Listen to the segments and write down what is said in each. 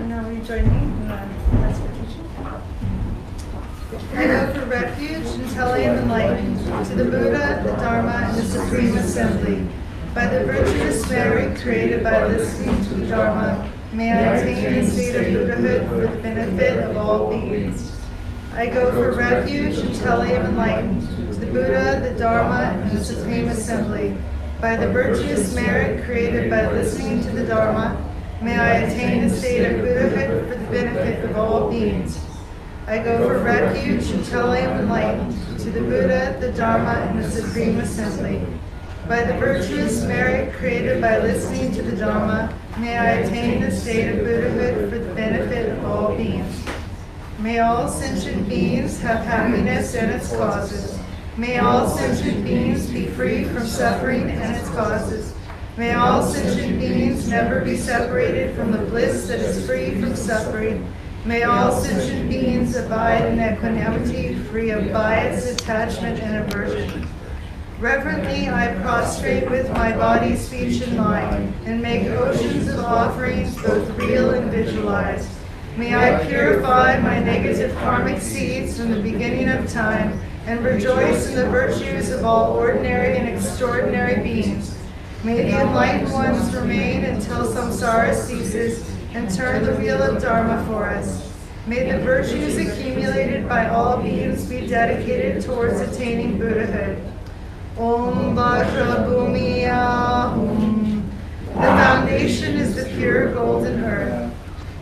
now will you join me in the last teaching? I go for refuge and tell I am enlightened to the Buddha, the Dharma, and the Supreme Assembly. By the virtuous merit created by listening to the Dharma, may I attain a state of Buddhahood for the benefit of all beings. I go for refuge until I am enlightened to the Buddha, the Dharma, and the Supreme Assembly. By the virtuous merit created by listening to the Dharma, may I attain a state of Buddhahood for the benefit of all beings. I go for refuge until I am enlightened to the Buddha, the Dharma, and the Supreme Assembly. By the virtuous merit created by listening to the Dharma, may I attain a state of Buddhahood for the benefit of all beings. May all sentient beings have happiness and its causes. May all sentient beings be free from suffering and its causes. May all sentient beings never be separated from the bliss that is free from suffering. May all sentient beings abide in equanimity, free of bias, attachment, and aversion. Reverently I prostrate with my body, speech, and mind, and make oceans of offerings, both real and visualized. May I purify my negative karmic seeds from the beginning of time, and rejoice in the virtues of all ordinary and extraordinary beings. May the enlightened ones remain until samsara ceases, and turn the wheel of Dharma for us. May the virtues accumulated by all beings be dedicated towards attaining Buddhahood. Om Vajra Bhumi Ahum. The foundation is the pure golden earth.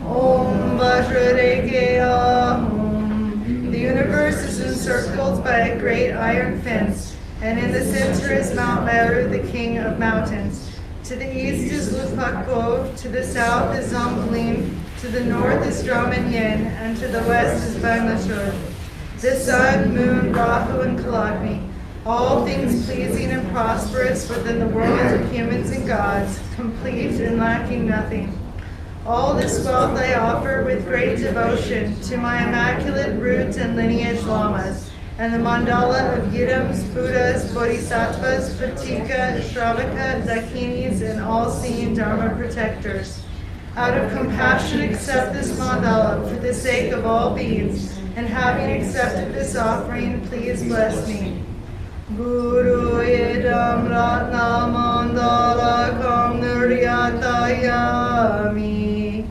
Om Vajra Reke Ahum. The universe is encircled by a great iron fence, and in the center is Mount Meru, the king of mountains. To the east is Lupak Cove, to the south is Zombalim, to the north is Droman Yin, and to the west is Bangladesh. The sun, moon, Rahu, and Kalagni, all things pleasing and prosperous within the world of humans and gods, complete and lacking nothing. All this wealth I offer with great devotion to my immaculate root and lineage lamas, and the mandala of Yidams, Buddhas, Bodhisattvas, Pratika, Shravaka, Dakinis, and all-seeing Dharma protectors. Out of compassion accept this mandala for the sake of all beings, and having accepted this offering, please bless me. Guru Idam Ratna Mandala Kam Nuryatayami.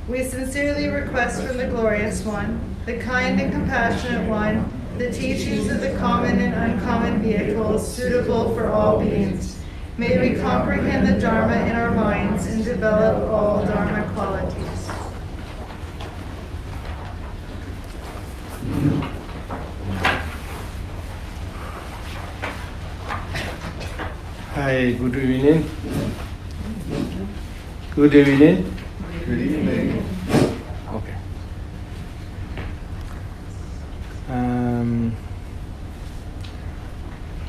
We sincerely request from the Glorious One, the kind and compassionate One, the teachings of the common and uncommon vehicles suitable for all beings. May we comprehend the Dharma in our minds and develop all Dharma qualities. Hi, good evening. Good evening. Good evening. Okay.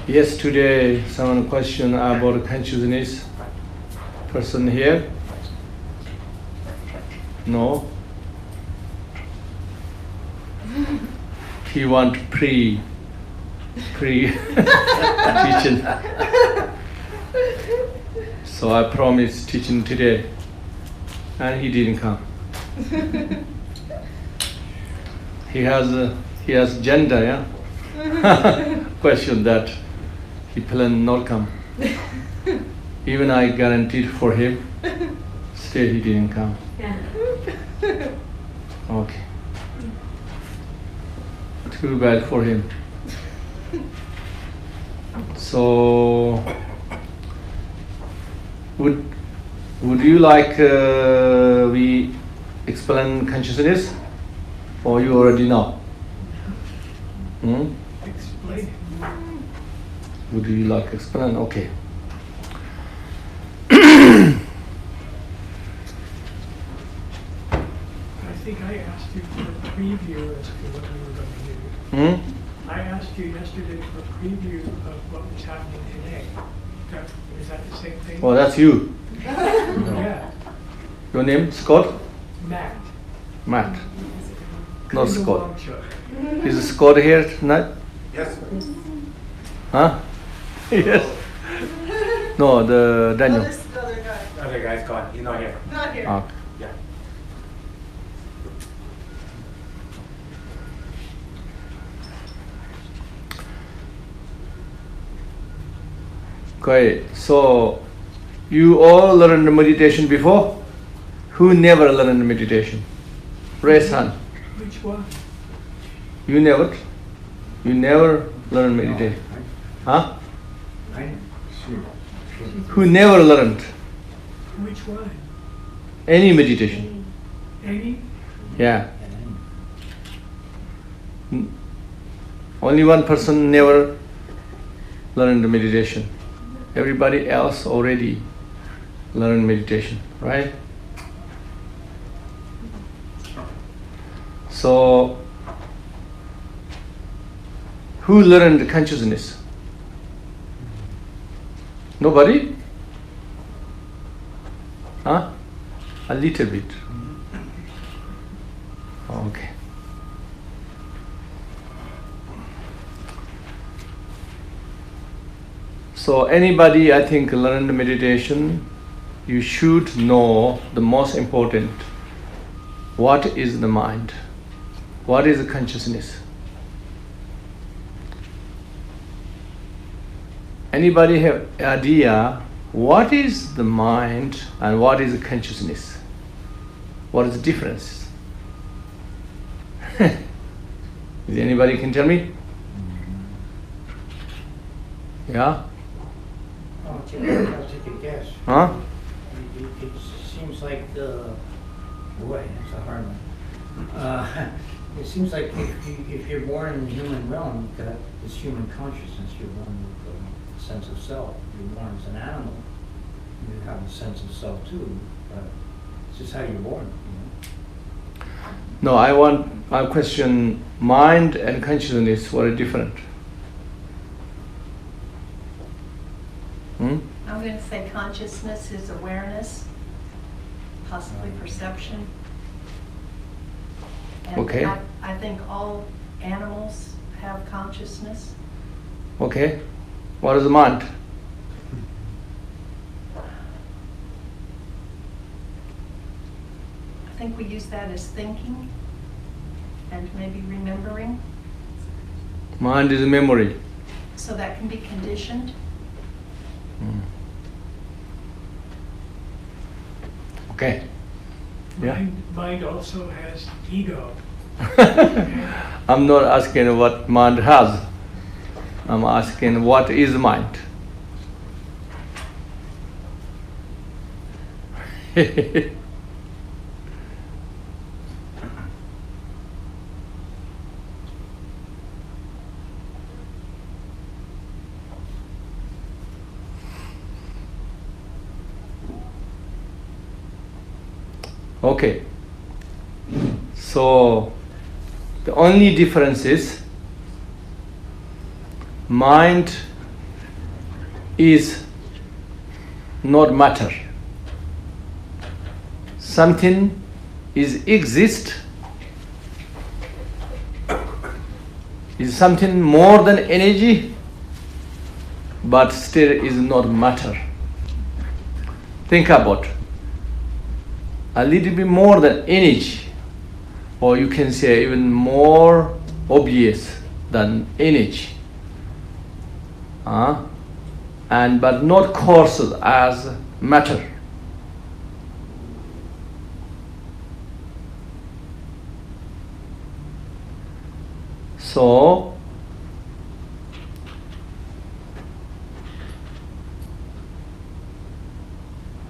Yes, today someone question about consciousness. Person here? No? He want pre teaching. So I promised teaching today, and he didn't come. He has agenda, yeah. Question that he planned not come. Even I guaranteed for him, still he didn't come. Okay. Too bad for him. So, would you like we explain consciousness, or you already know? Explain. Would you like explain? Okay. I think I asked you for a preview as to what we were going to do. I asked you yesterday for a preview of what was happening today. Is that the same thing? Oh, that's you. Yeah. Your name, Scott? Matt. Matt. Not Kringle Scott. Longshot. Is Scott here tonight? Yes. Huh? Yes. No, the Daniel. Oh, this other guy. Other guy's gone. He's not here. Not here. Ah. Yeah. Okay, so you all learned meditation before? Who never learned meditation? Raise hand. Which one? You never learned meditation. Huh? Who never learned Which one? any meditation? Any? Yeah. Only one person never learned meditation. Everybody else already learned meditation, right? So, who learned consciousness? Nobody? Huh? A little bit. Okay. So anybody, I think, learned meditation, you should know the most important. What is the mind? What is consciousness? Anybody have idea what is the mind and what is consciousness? What is the difference? Is anybody can tell me? Yeah? I'll take a guess. Huh? It seems like boy, that's a hard one. It seems like if you're born in the human realm, you've got this human consciousness. You're born with a sense of self. You're born as an animal, you have a sense of self too. But it's just how you're born. You know? No, I question mind and consciousness were different. I'm going to say consciousness is awareness, possibly perception. And Okay. I think all animals have consciousness. Okay. What is the mind? I think we use that as thinking and maybe remembering, Mind is memory. so that can be conditioned. Okay. Yeah. Mind also has ego. I'm not asking what mind has. I'm asking what is mind. Okay. So the only difference is mind is not matter. Something is exist, is something more than energy, but still is not matter. Think about a little bit more than energy, or you can say even more obvious than energy, and but not coarse as matter. So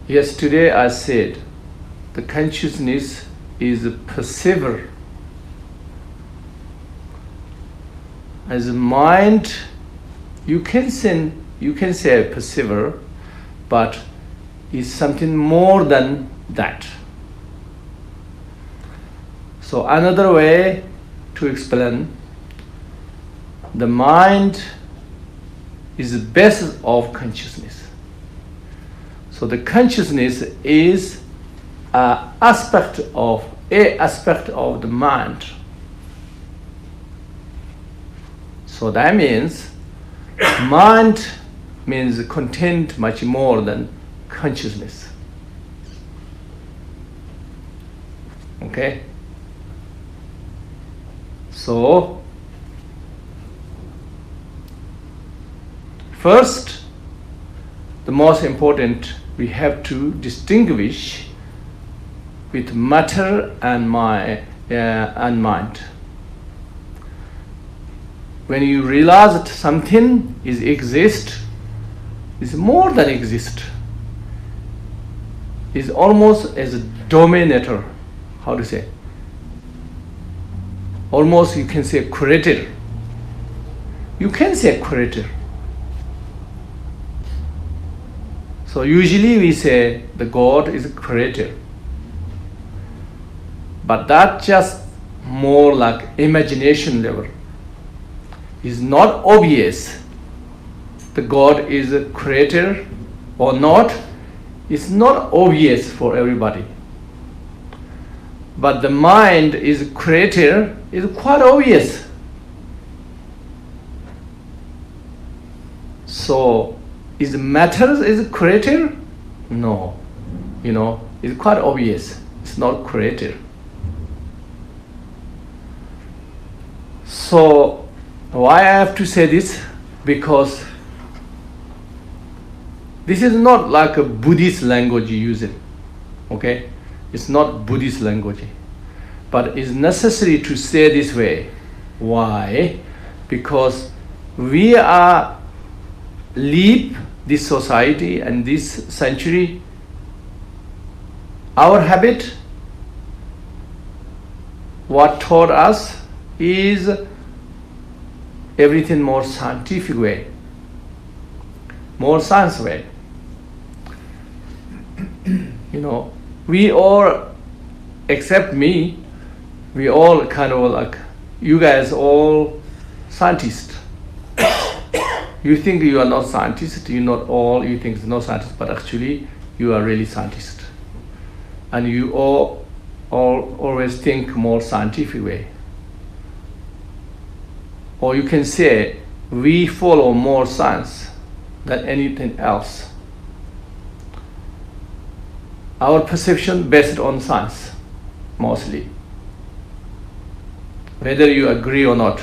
yesterday I said the consciousness is a perceiver. As a mind, you can say a perceiver, but is something more than that. So another way to explain, the mind is the basis of consciousness. So the consciousness is an aspect of the mind. So that means mind means content much more than consciousness. Okay? So first the most important, we have to distinguish with matter and mind. When you realize that something is more than exist, is almost as a dominator, how to say? Almost you can say creator. You can say creator. So usually we say the God is a creator. But that just more like imagination level. It's not obvious the God is a creator or not. It's not obvious for everybody. But the mind is a creator is quite obvious. So is matter is a creator? No. It's quite obvious. It's not creator. So why I have to say this? Because this is not like a Buddhist language you use it. Okay? It's not Buddhist language. But it's necessary to say this way. Why? Because we are live this society and this century. Our habit, what taught us is everything more scientific way, more science way. We all, except me, we all kind of like, you guys all scientists. You think you are not scientists, you not all, you think it's not scientists, but actually you are really scientists. And you all always think more scientific way. Or you can say, we follow more science than anything else. Our perception based on science, mostly. Whether you agree or not.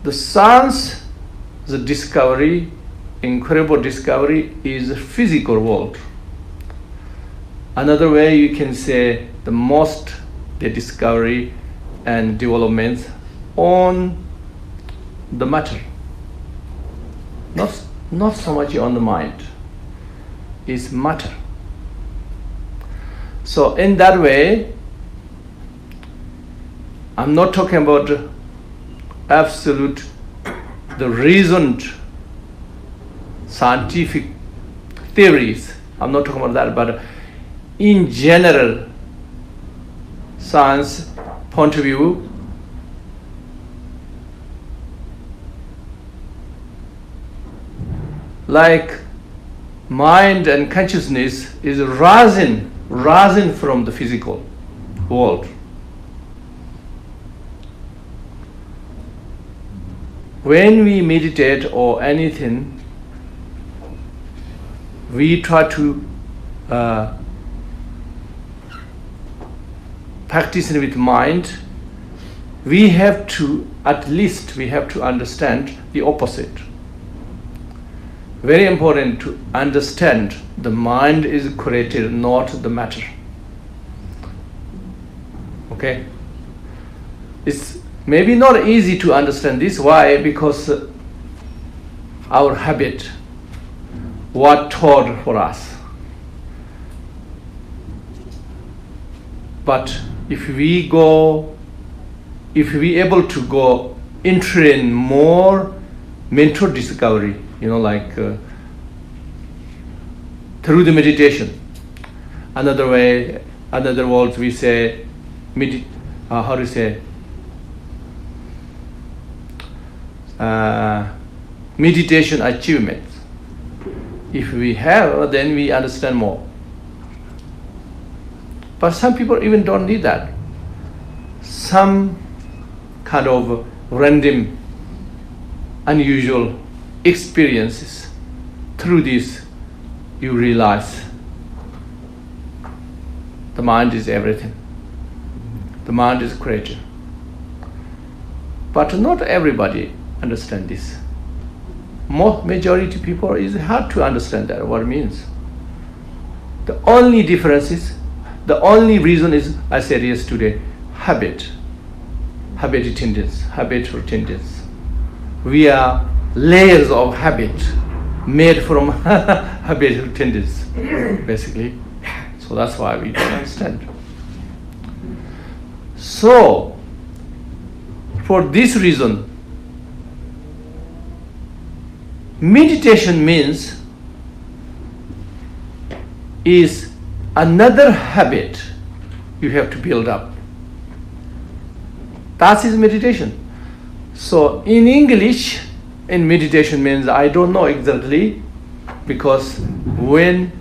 The science, the discovery, incredible discovery is the physical world. Another way you can say the discovery and developments on the matter. Not so much on the mind. It's matter. So in that way, I'm not talking about absolute, the reasoned scientific theories. I'm not talking about that, but in general, science point of view, like mind and consciousness is rising from the physical world. When we meditate or anything, we try to practice with mind. We have to understand the opposite. Very important to understand the mind is created, not the matter. Okay? It's maybe not easy to understand this. Why? Because our habit, what taught for us. But if we able to go enter in more mental discovery, through the meditation. Another words we say, meditation achievement. If we have, then we understand more. But some people even don't need that. Some kind of random, unusual experiences. Through this, you realize the mind is everything. The mind is creator. But not everybody understands this. majority people is hard to understand that what it means. The only difference is, the only reason is, I said yesterday, habitual tendency. We are layers of habit made from habitual tendency, basically. So that's why we don't understand. So, for this reason, meditation is another habit you have to build up. That is meditation. So in English, in meditation means I don't know exactly, because when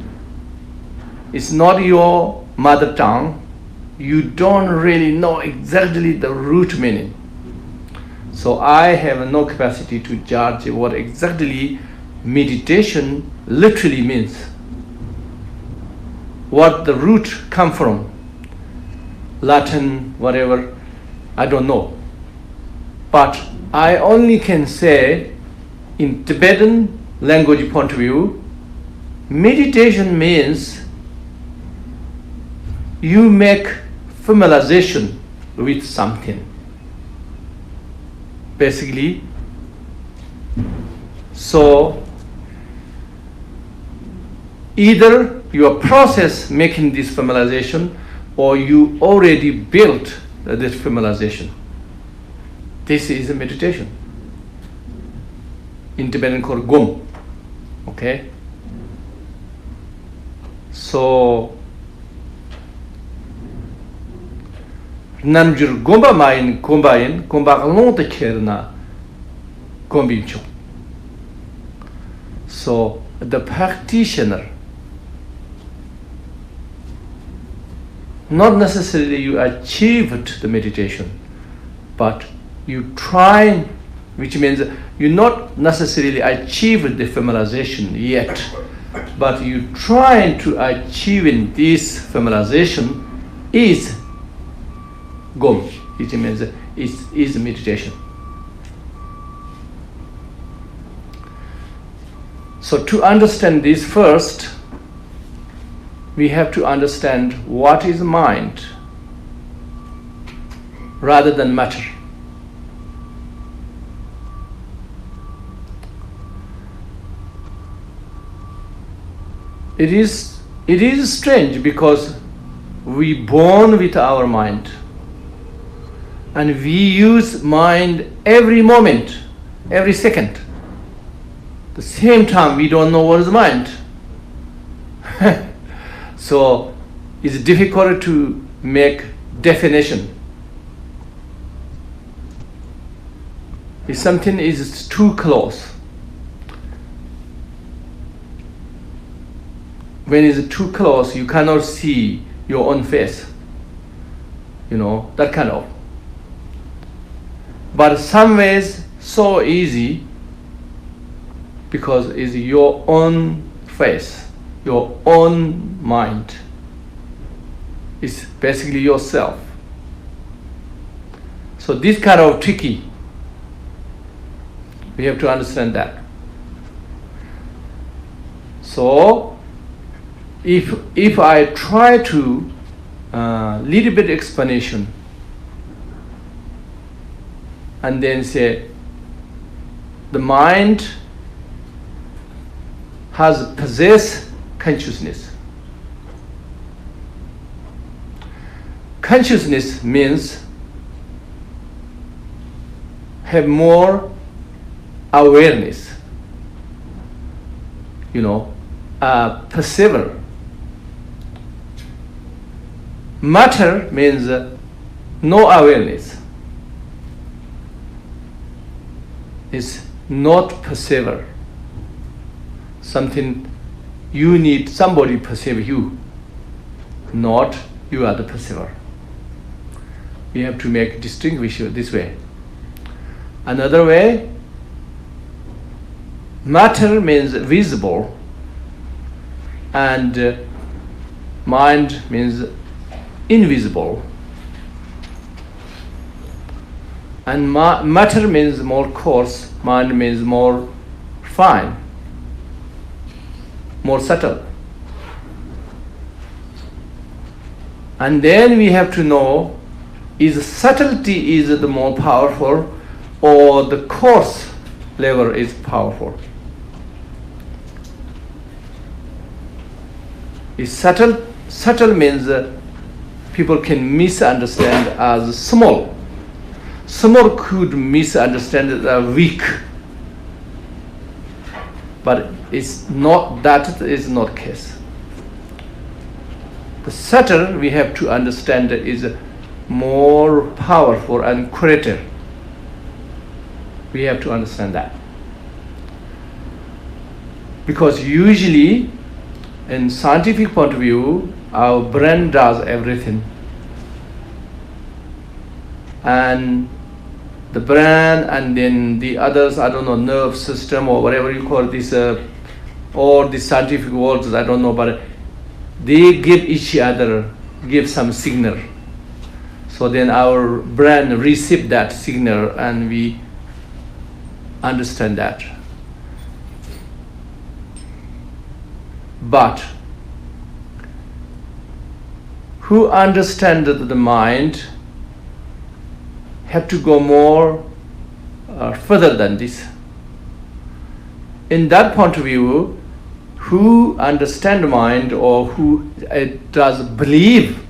it's not your mother tongue, you don't really know exactly the root meaning. So I have no capacity to judge what exactly meditation literally means. What the root come from, Latin, whatever, I don't know. But I only can say, in Tibetan language point of view, meditation means you make familiarization with something. Basically, so either your process making this familiarization, or you already built this familiarization. This is a meditation. In Tibetan called Gom. Okay? So Namjur Gomba Main Gombain Gomba Long the Kerna Gombincho. So the practitioner, not necessarily you achieved the meditation, but you try, which means you not necessarily achieved the familiarization yet, but you try to achieve this familiarization is Gom, which means is meditation. So to understand this first, we have to understand what is mind rather than matter. It is strange because we born with our mind, and we use mind every moment, every second. The same time we don't know what is mind. So it's difficult to make definition. If something is too close, when it's too close, you cannot see your own face. You know, that kind of. But some ways so easy, because it's your own face, your own mind. It's basically yourself. So this kind of tricky. We have to understand that. So if I try to little bit explanation and then say the mind has possessed consciousness. Consciousness means have more awareness, you know, perceiver. Matter means no awareness. It's not perceiver. Something you need somebody perceive you, not you are the perceiver. We have to make distinguish this way. Another way, matter means visible, and mind means invisible. And matter means more coarse, mind means more fine, more subtle. And then we have to know, is subtlety is the more powerful or the coarse level is powerful? Is subtle? Subtle means people can misunderstand as small. Small could misunderstand as weak. But it's not, that is not case. The subtle we have to understand is more powerful and greater. We have to understand that. Because usually, in scientific point of view, our brain does everything. And the brain and then the others, I don't know, nerve system or whatever you call this, or the scientific words, I don't know, but they give each other, give some signal. So then our brain receive that signal and we understand that. But who understand the mind have to go more further than this. In that point of view, who understand mind or who does believe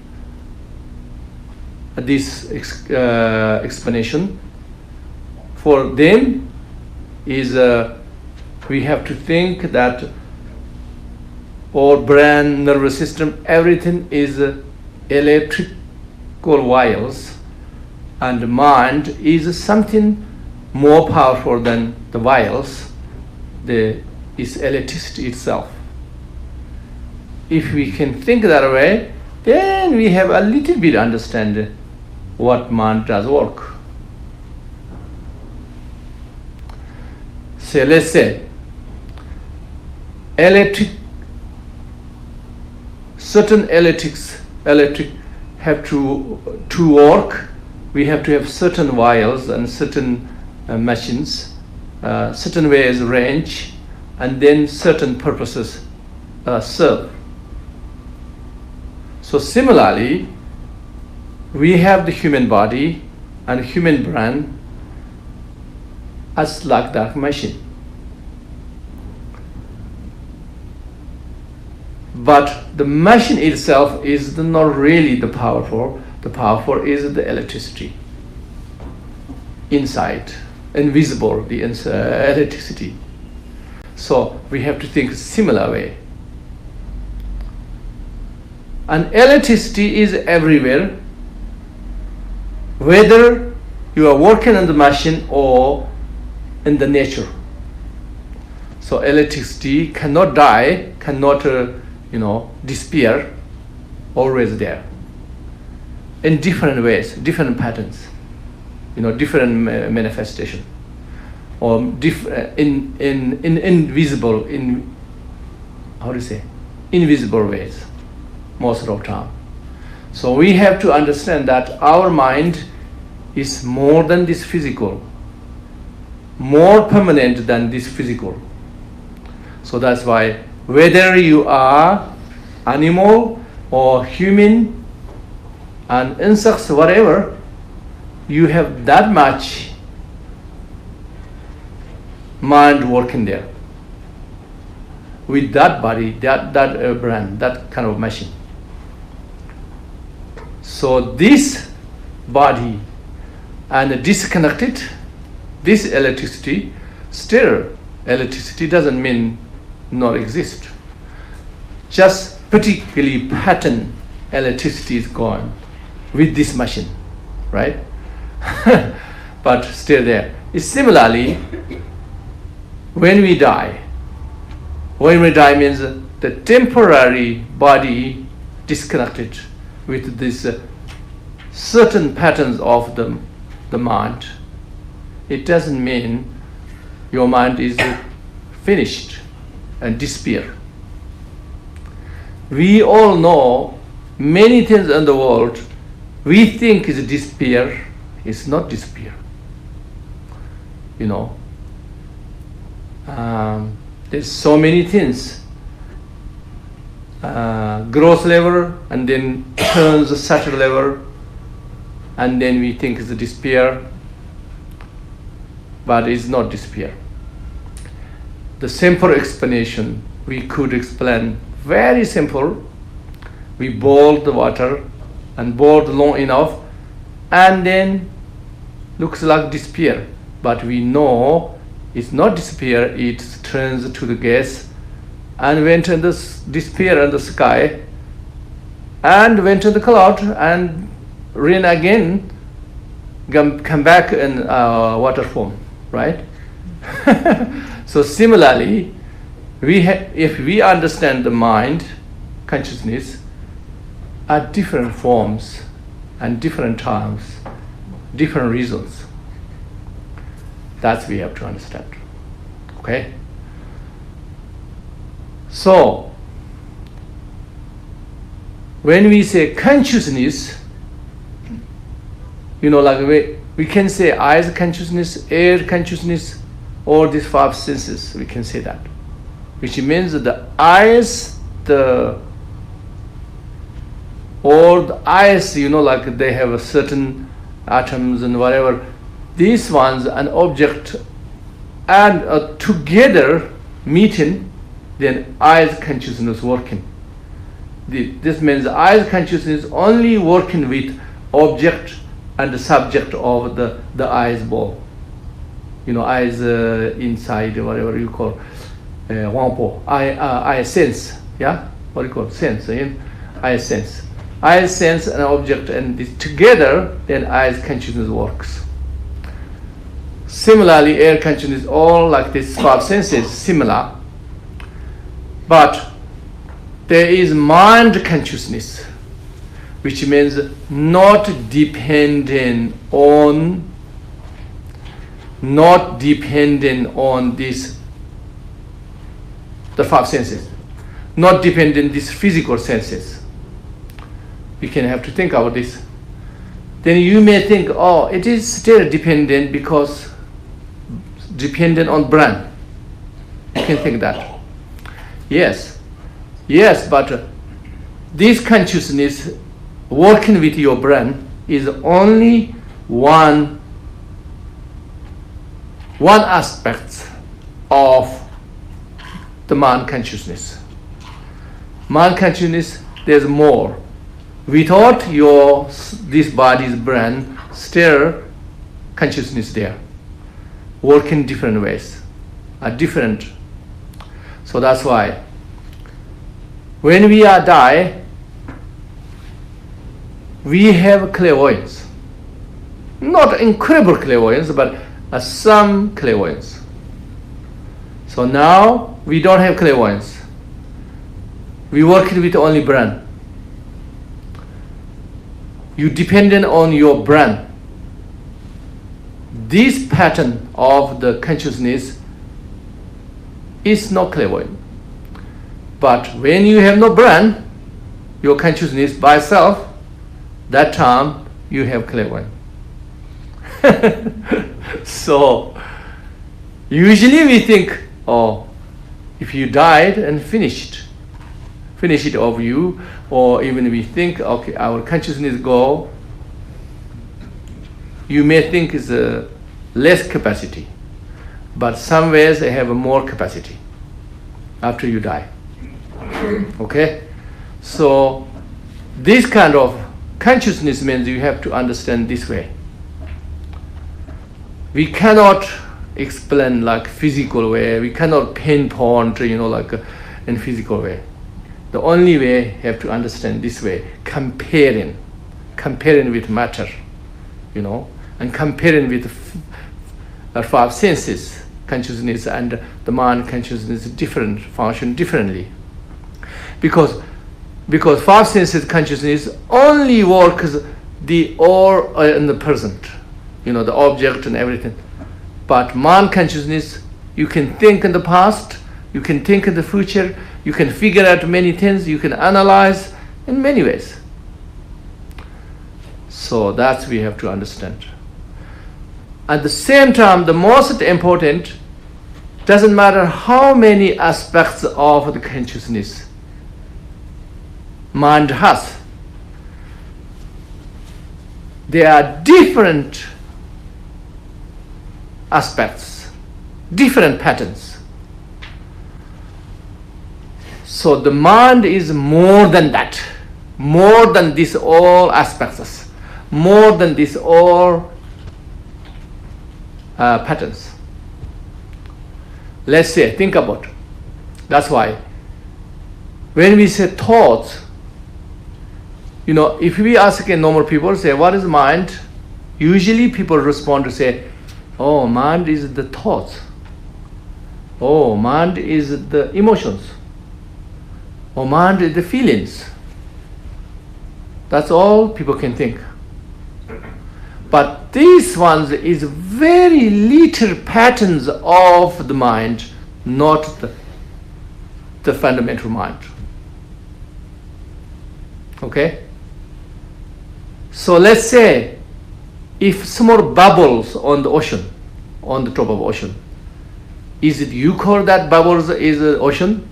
this explanation, for them is we have to think that our brain, nervous system, everything is electrical wires, and mind is something more powerful than the wires. Is electricity itself. If we can think that way, then we have a little bit understand what mind does work. So let's say certain electric have to work. We have to have certain wires and certain machines, certain ways range, and then certain purposes serve. So similarly, we have the human body and human brain as like that machine. But the machine itself is not really the powerful. The powerful is the electricity inside, invisible, the electricity. So we have to think similar way. And electricity is everywhere, whether you are working on the machine or in the nature. So electricity cannot die, cannot disappear, always there. In different ways, different patterns, different manifestation, or in invisible, invisible ways, most of the time. So we have to understand that our mind is more than this physical, more permanent than this physical. So that's why whether you are animal or human and insects, whatever, you have that much mind working there with that body, that brain, that kind of machine. So this body and disconnected, this electricity, still electricity doesn't mean not exist. Just particularly pattern electricity is gone with this machine, right? But still there. It's similarly, when we die means the temporary body disconnected with this certain patterns of the mind. It doesn't mean your mind is finished and disappear. We all know many things in the world we think is disappear, it's not disappear. there's so many things. Growth level, and then turns a subtle level, and then we think it's a despair, but it's not despair. The simple explanation we could explain, very simple. We boil the water and boil long enough, and then looks like despair, but we know it's not despair, it turns to the gas and went in the despair in the sky and went to the cloud and rain again, come back in water form, right? So similarly, if we understand the mind, consciousness, at different forms and different times, different reasons, that's we have to understand. Okay? So, when we say consciousness, like we can say eyes consciousness, air consciousness, or these 5 senses, we can say that. Which means that the eyes, the eyes, like they have a certain atoms and whatever. These ones, an object, and together meeting, then eyes consciousness working. This means eyes consciousness only working with object and the subject of the eyes ball. Eyes inside, whatever you call, wampo, eye sense, yeah? What do you call sense? Eye sense. Eye sense an object, and this together, then eyes consciousness works. Similarly, air consciousness, all like these 5 senses, similar. But there is mind consciousness, which means not dependent on this, the 5 senses, not dependent these physical senses. We can have to think about this. Then you may think, oh, it is still dependent because dependent on brain. You can think that. Yes, but this consciousness working with your brain is only one aspect of the mind consciousness. Mind consciousness, there's more. Without this body's brain, still consciousness there, working different ways, are different. So that's why when we are die, we have clairvoyance. Not incredible clairvoyance, but some clairvoyance. So now we don't have clairvoyance. We work with only brain. You dependent on your brain. This pattern of the consciousness is not clairvoyant. But when you have no brain, your consciousness by itself, that time you have clairvoyant. So usually we think, oh, if you died and finish it of you, or even we think, okay, our consciousness go, you may think it's a less capacity, but some ways they have a more capacity after you die. Okay? So this kind of consciousness means you have to understand this way. We cannot explain like physical way, we cannot pinpoint, like in physical way. The only way you have to understand this way, comparing with matter, and comparing with the 5 senses, consciousness and the mind consciousness different, function differently. Because 5 senses consciousness only works the all in the present, the object and everything. But mind consciousness, you can think in the past, you can think in the future, you can figure out many things, you can analyze in many ways. So that's we have to understand. At the same time, the most important, Doesn't matter how many aspects of the consciousness mind has. There are different aspects, different patterns. So the mind is more than that, more than these all aspects, more than these all patterns. Let's say, think about it. That's why when we say thoughts, if we ask a normal people, say, what is mind? Usually people respond to say, oh, mind is the thoughts. Oh, mind is the emotions. Oh, mind is the feelings. That's all people can think. But these ones is very little patterns of the mind, not the fundamental mind. Okay? So let's say if small bubbles on the ocean, on the top of ocean, is it you call that bubbles is the ocean?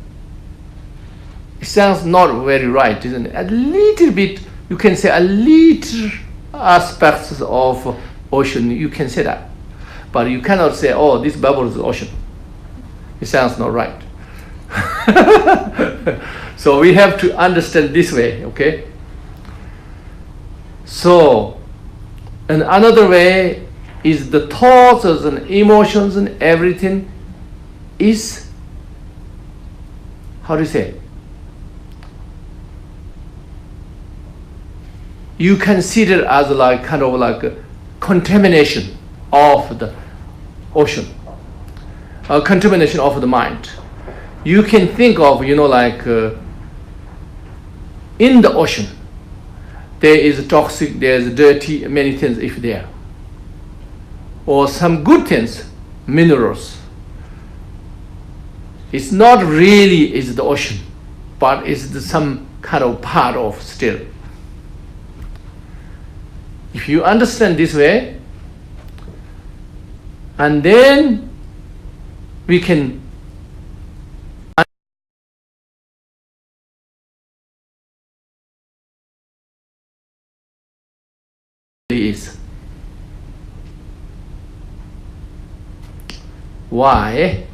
It sounds not very right, isn't it? A little bit, you can say a little aspects of ocean, you can say that. But you cannot say, oh, this bubble is the ocean. It sounds not right. So we have to understand this way, okay? So, and another way is the thoughts and emotions and everything is, how do you say? You consider as like kind of like a contamination of the ocean, a contamination of the mind. You can think of, like in the ocean, there is toxic, there is dirty, many things if there. Or some good things, minerals. It's not really is the ocean, but it's some kind of part of still. If you understand this way, and then we can is. Why?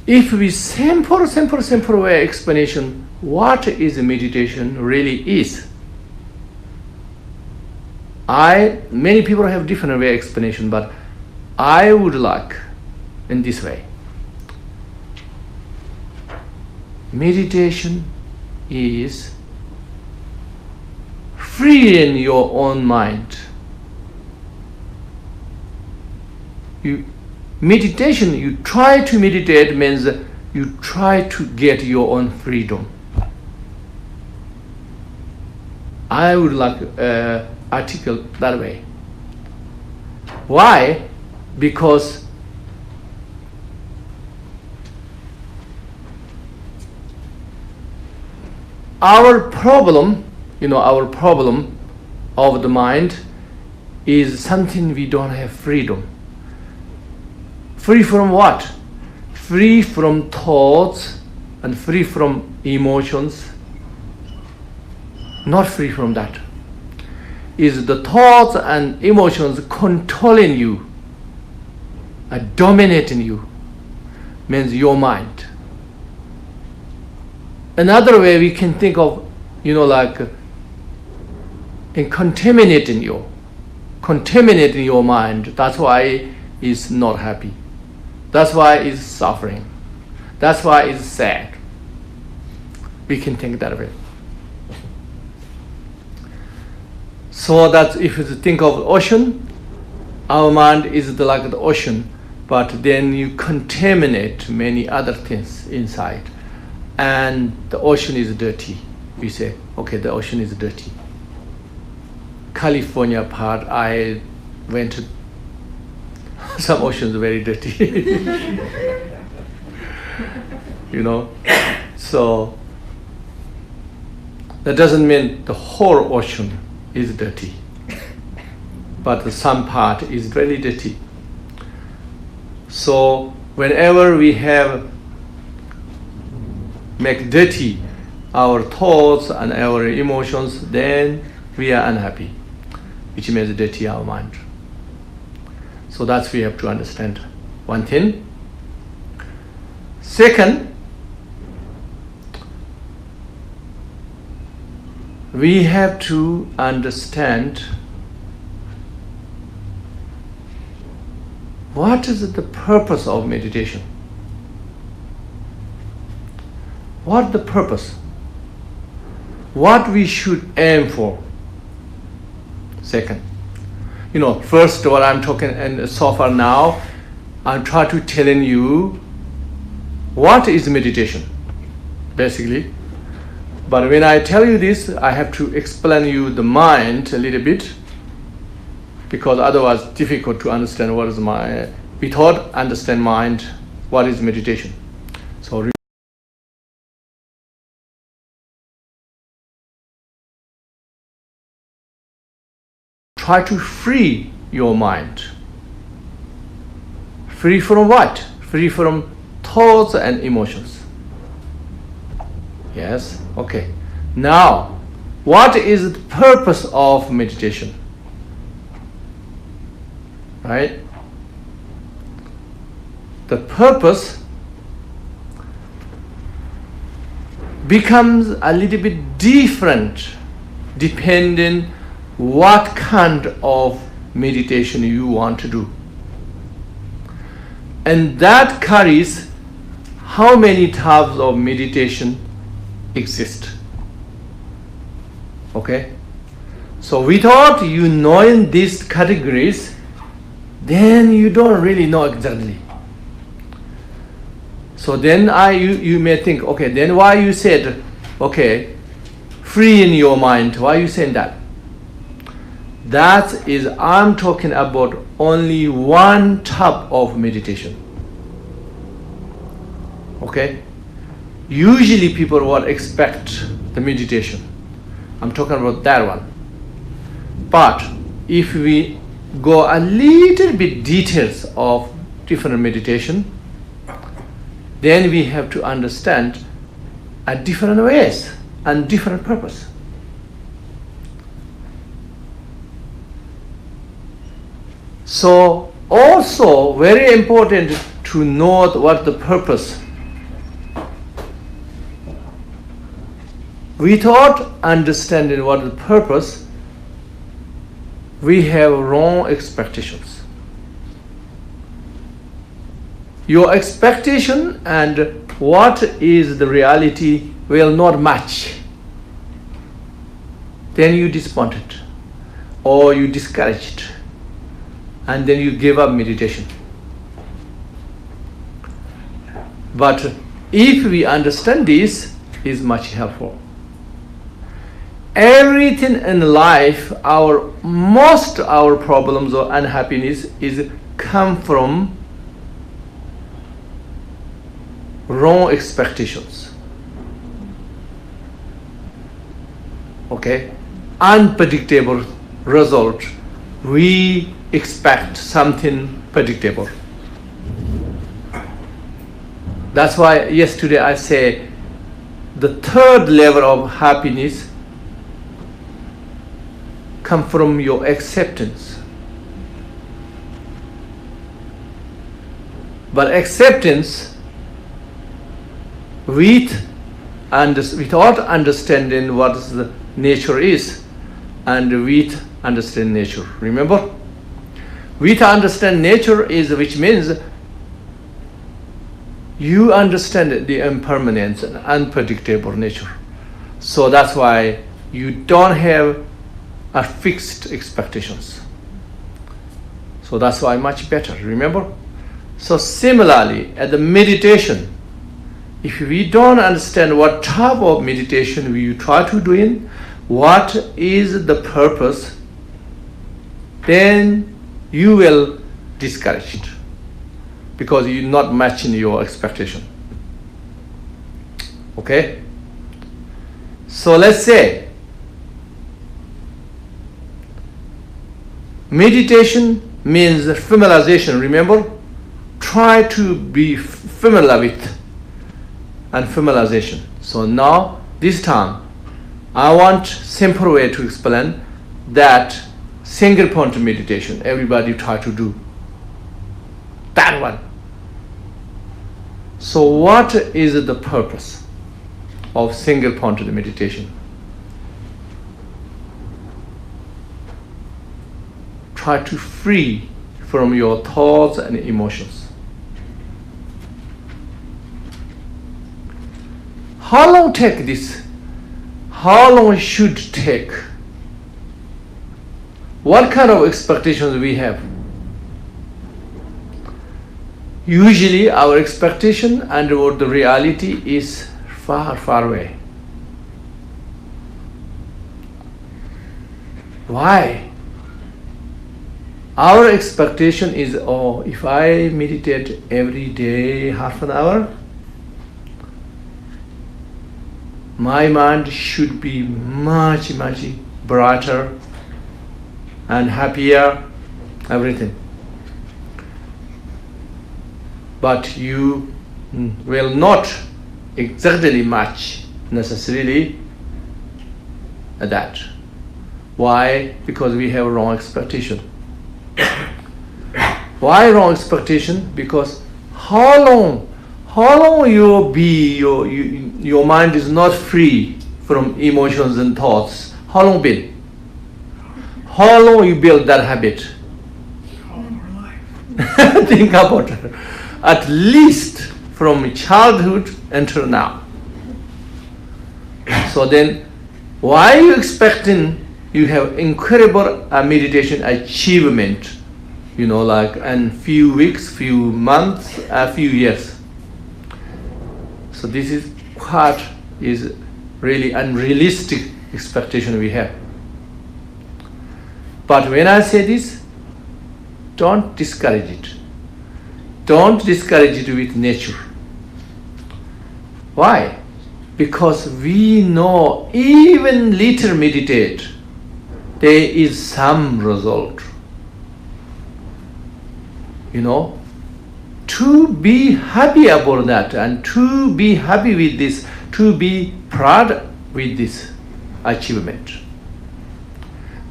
If we simple way explanation, what is meditation really is? Many people have different way explanation, but I would like in this way. Meditation is freeing your own mind. Meditation, you try to meditate means you try to get your own freedom. I would like article that way. Why? Because our problem, our problem of the mind is something we don't have freedom. Free from what? Free from thoughts and free from emotions. Not free from that. Is the thoughts and emotions controlling you, dominating you, means your mind. Another way we can think of, like in contaminating your mind. That's why it's not happy. That's why it's suffering. That's why it's sad. We can think that way. So that if you think of ocean, our mind is like the ocean, but then you contaminate many other things inside, and the ocean is dirty. We say, okay, the ocean is dirty. California part, I went to some oceans very dirty. So that doesn't mean the whole ocean is dirty, but some part is very dirty. So whenever we have make dirty our thoughts and our emotions, then we are unhappy, which means dirty our mind. So that's we have to understand one thing. Second, we have to understand what is the purpose of meditation. What the purpose? What we should aim for? Second, first what I'm talking, and so far now, I'm trying to telling you what is meditation, basically. But when I tell you this, I have to explain you the mind a little bit, because otherwise it's difficult to understand what is my, without understand mind, what is meditation. So try to free your mind. Free from what? Free from thoughts and emotions. Yes? Okay. Now, what is the purpose of meditation? Right? The purpose becomes a little bit different depending what kind of meditation you want to do. And that carries how many types of meditation exist. Okay? So without you knowing these categories, then you don't really know exactly. So then you may think, okay, then why you said, okay, free in your mind, why you saying that? That is, I'm talking about only one type of meditation. Okay? Usually people would expect the meditation. I'm talking about that one. But if we go a little bit details of different meditation, then we have to understand a different ways and different purpose. So also very important to know what the purpose. Without understanding what the purpose, we have wrong expectations. Your expectation and what is the reality will not match. Then you disappointed or you discouraged, and then you give up meditation. But if we understand this, is much helpful. Everything in life, most our problems or unhappiness is come from wrong expectations. Okay? Unpredictable result. We expect something predictable. That's why yesterday I say the third level of happiness come from your acceptance. But acceptance without understanding what the nature is, and with understand nature. Remember? With understand nature is, which means you understand the impermanence and unpredictable nature. So that's why you don't have a fixed expectations. So that's why much better. Remember? So similarly, at the meditation, if we don't understand what type of meditation we try to do in, what is the purpose, then you will discouraged because you're not matching your expectation. Okay? So let's say meditation means familiarization. Remember? try to be familiar with and familiarization. So now, this time, I want simple way to explain that single point meditation. Everybody try to do that one. So what is the purpose of single point meditation? Try to free from your thoughts and emotions. How long take this? How long it should take? What kind of expectations we have? Usually our expectation and what the reality is far, far away. Why? Our expectation is, oh, if I meditate every day half an hour, my mind should be much, much brighter and happier, everything. But you will not exactly match necessarily that. Why? Because we have wrong expectation. Why wrong expectation? Because how long your mind is not free from emotions and thoughts? How long been? How long you build that habit? All our life. Think about it. At least from childhood until now. So then, why are you expecting you have incredible meditation achievement? You know, like in few weeks, few months, a few years. So this is what is really unrealistic expectation we have. But when I say this, don't discourage it. Don't discourage it with nature. Why? Because we know even little meditate, there is some result. You know, to be happy about that and to be happy with this, to be proud with this achievement.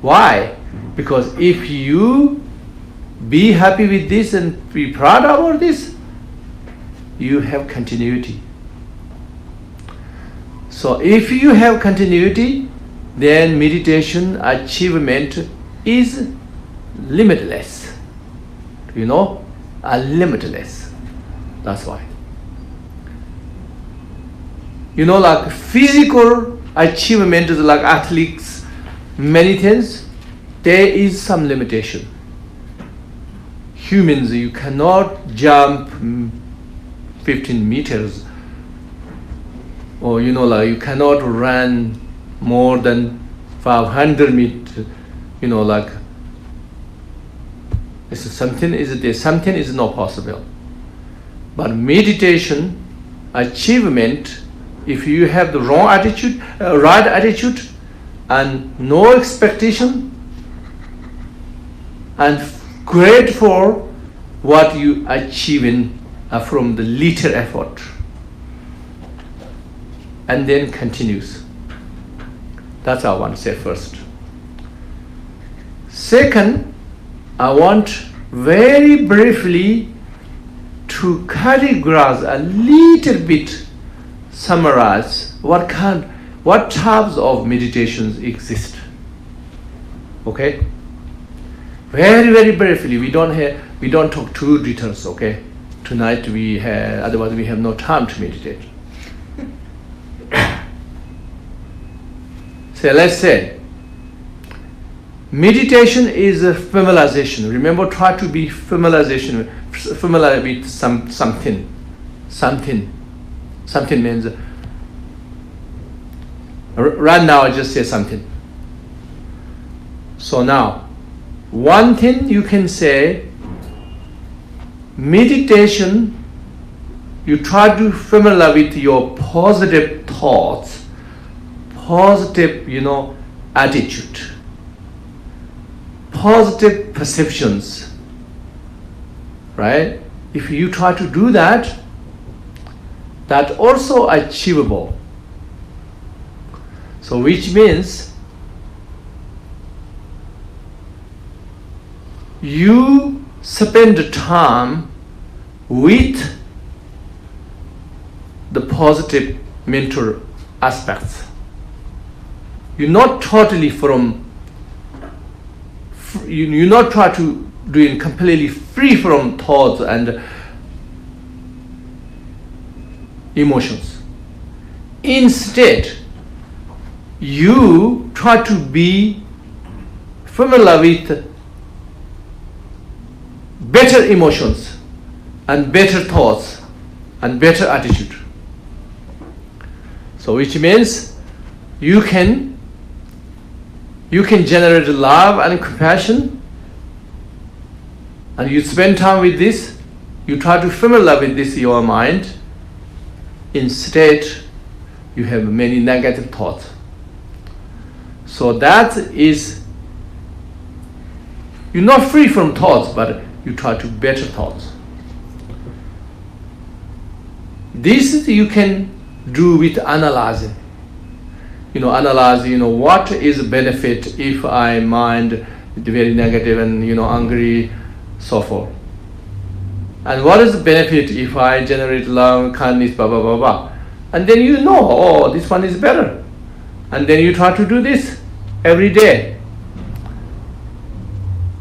Why? Because if you be happy with this and be proud about this, you have continuity. So if you have continuity, then meditation achievement is limitless. You know, limitless. That's why. You know, like physical achievement is like athletes, many things, there is some limitation. Humans, you cannot jump 15 meters, or you know, like you cannot run more than 500 meters. You know, like something is not possible. But meditation achievement, if you have the wrong attitude, right attitude, and no expectation, and grateful what you achieving from the little effort, and then continues. That's what I want to say first. Second, I want very briefly to categorize a little bit, summarize what types of meditations exist. Okay? Very, very briefly. We don't talk too details. Okay? Tonight otherwise we have no time to meditate. So let's say meditation is a familiarization. Remember, try to be familiar with something. Something means right now I just say something. So now, one thing you can say, meditation, you try to familiar with your positive thoughts, positive, attitude, positive perceptions, right? if you try to do that, that also achievable. So which means you spend time with the positive mental aspects. You're not totally you're not try to doing completely free from thoughts and emotions. Instead, you try to be familiar with better emotions and better thoughts and better attitude. So which means you can generate love and compassion, and you spend time with this, you try to familiar with this your mind. Instead, you have many negative thoughts. So that is, you're not free from thoughts, but you try to better thoughts. This you can do with analyzing. Analyze, what is the benefit if I mind very negative and, angry, so forth. And what is the benefit if I generate love, kindness, blah, blah, blah, blah. And then this one is better. And then you try to do this every day.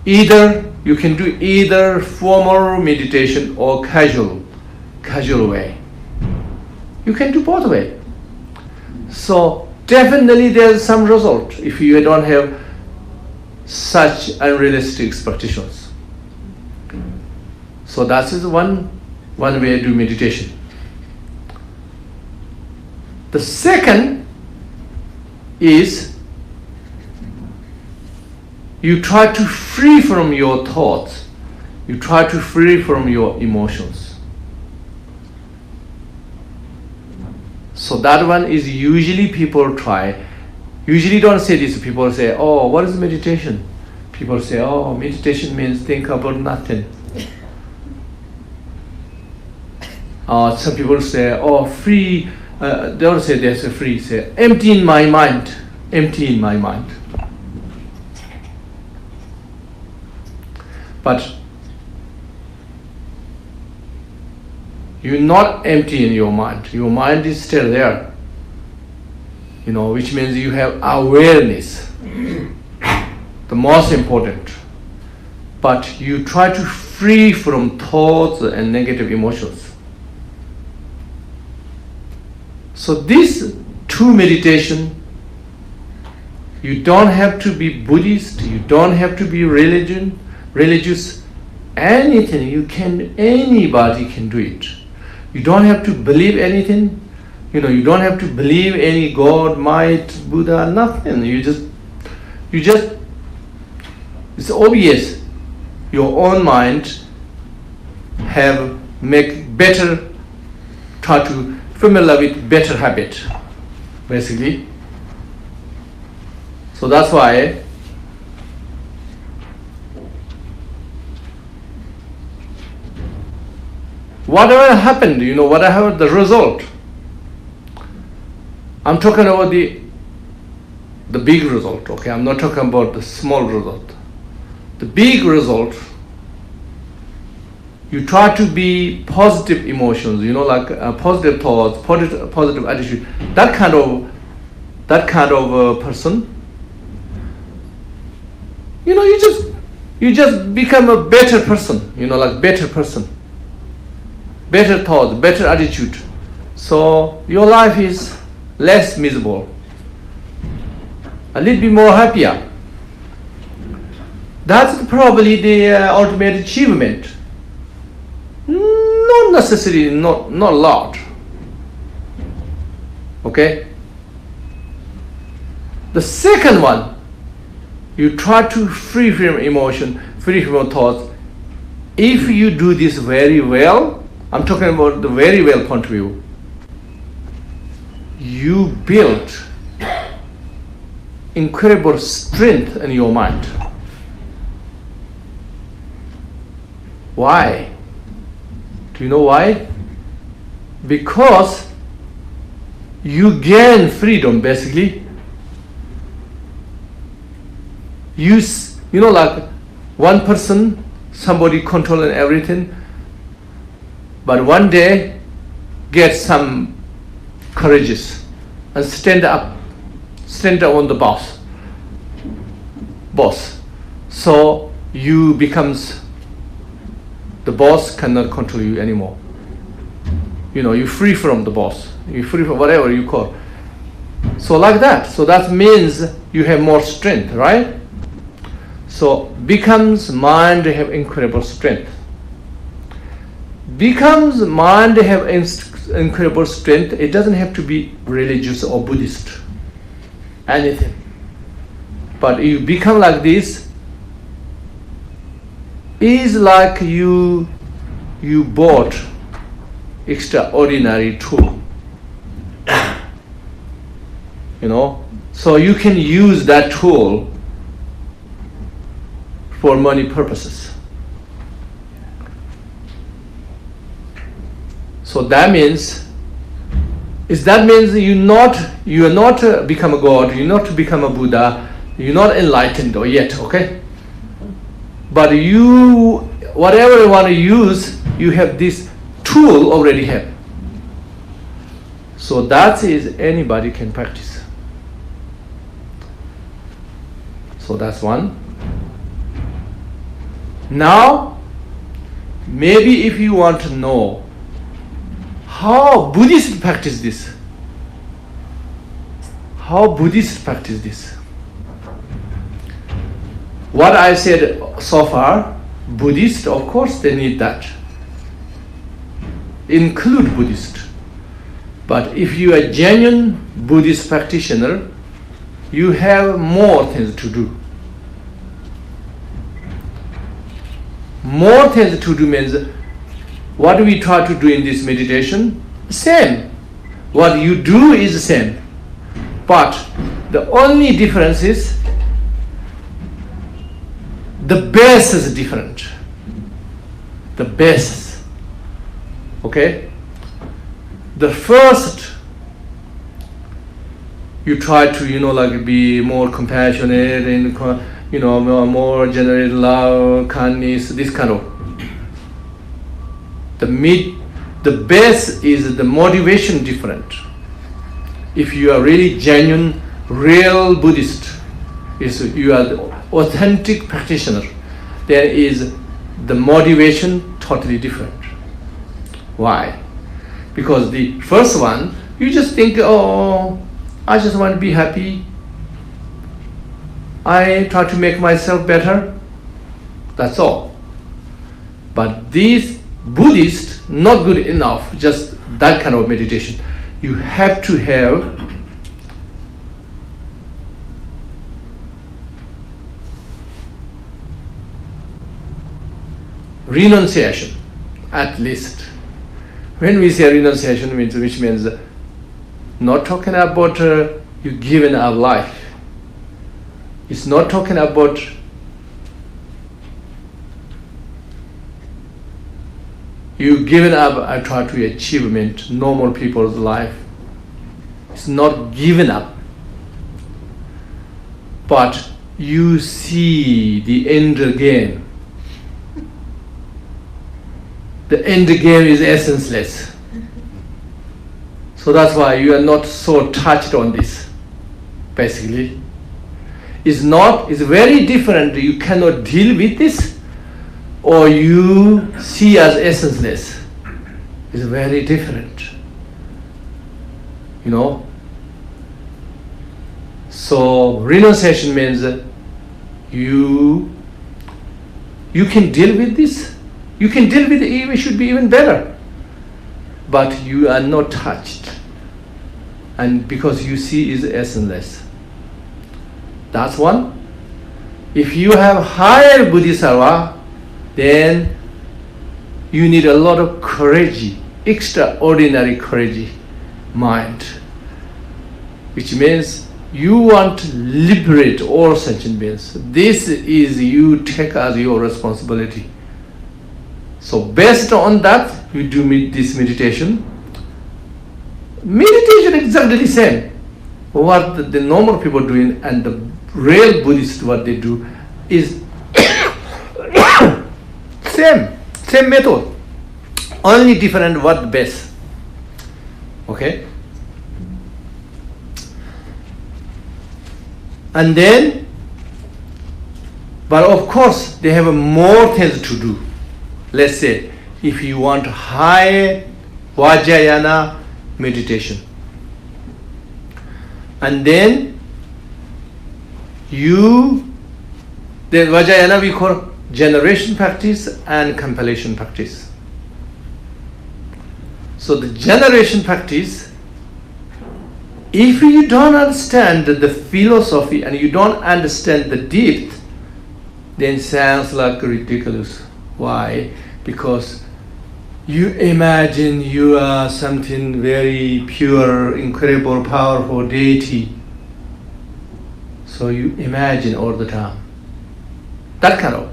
Either you can do either formal meditation or casual way. You can do both ways. So definitely there's some result if you don't have such unrealistic expectations. So that is one way to do meditation. The second is you try to free from your thoughts. You try to free from your emotions. So that one is usually people try. Usually don't say this. People say, oh, what is meditation? People say, oh, meditation means think about nothing. Some people say, oh, free. They don't say there's a free. Say, empty in my mind. Empty in my mind. But you're not empty in your mind. Your mind is still there. Which means you have awareness. The most important. But you try to free from thoughts and negative emotions. So these two meditation, you don't have to be Buddhist, you don't have to be religious, anything, anybody can do it. You don't have to believe anything, you don't have to believe any God, might, Buddha, nothing. You just, it's obvious, your own mind try to familiar with better habit, basically. So that's why whatever happened, whatever the result, I'm talking about the big result, okay? I'm not talking about the small result. The big result, you try to be positive emotions, like positive thoughts, positive attitude. That kind of person, you just become a better person, like better person, better thoughts, better attitude. So your life is less miserable, a little bit more happier. That's probably the ultimate achievement. Not necessarily, not a lot. Okay? The second one, you try to free from emotion, free from thoughts. If you do this very well, I'm talking about the very well point of view, you build incredible strength in your mind. Why? Do you know why? Because you gain freedom basically. You know, like one person, somebody controlling everything, but one day get some courageous and stand up on the boss. So you becomes, the boss cannot control you anymore. You know, you're free from the boss. You're free from whatever you call. So like that. So that means you have more strength, right? So becomes mind have incredible strength. Becomes mind have incredible strength. It doesn't have to be religious or Buddhist. Anything. But you become like this, is like you bought extraordinary tool. You know, so you can use that tool for money purposes. So that means, you are not become a God, you're not to become a Buddha, you're not enlightened or yet, okay? But you, whatever you want to use, you have this tool already have. So that is anybody can practice. So that's one. Now, maybe if you want to know how Buddhists practice this, what I said so far, Buddhist, of course, they need that. Include Buddhist. But if you are a genuine Buddhist practitioner, you have more things to do. More things to do means, what do we try to do in this meditation? Same. What you do is the same. But the only difference is, the base is different. The base. Okay? The first, you try to, like be more compassionate and, more generate love, kindness, this kind of. The base is the motivation different. If you are really genuine, real Buddhist, you are the authentic practitioner, there is the motivation totally different. Why? Because the first one, you just think, oh, I just want to be happy. I try to make myself better. That's all. But these Buddhists, not good enough, just that kind of meditation. You have to have renunciation, at least. When we say renunciation, which means not talking about you giving up life. It's not talking about you giving up, I try to achievement, normal people's life. It's not giving up. But you see the end game. The end game is essenceless. So that's why you are not so touched on this, basically. It's very different. You cannot deal with this, or you see as essenceless. It's very different. So renunciation means you can deal with this. You can deal with it, it should be even better. But you are not touched. And because you see is essenceless. That's one. If you have higher Bodhisattva, then you need a lot of courage, extraordinary courage, mind. Which means you want to liberate all sentient beings. This is you take as your responsibility. So based on that, you do this meditation. Meditation exactly the same. What the normal people doing and the real Buddhists what they do is same method, only different what best. Okay. And then, but of course they have more things to do. Let's say if you want high Vajrayana meditation, and then the Vajrayana we call generation practice and compilation practice. So the generation practice, if you don't understand the philosophy and you don't understand the depth, then sounds like ridiculous. Why? Because you imagine you are something very pure, incredible, powerful deity. So you imagine all the time. That kind of.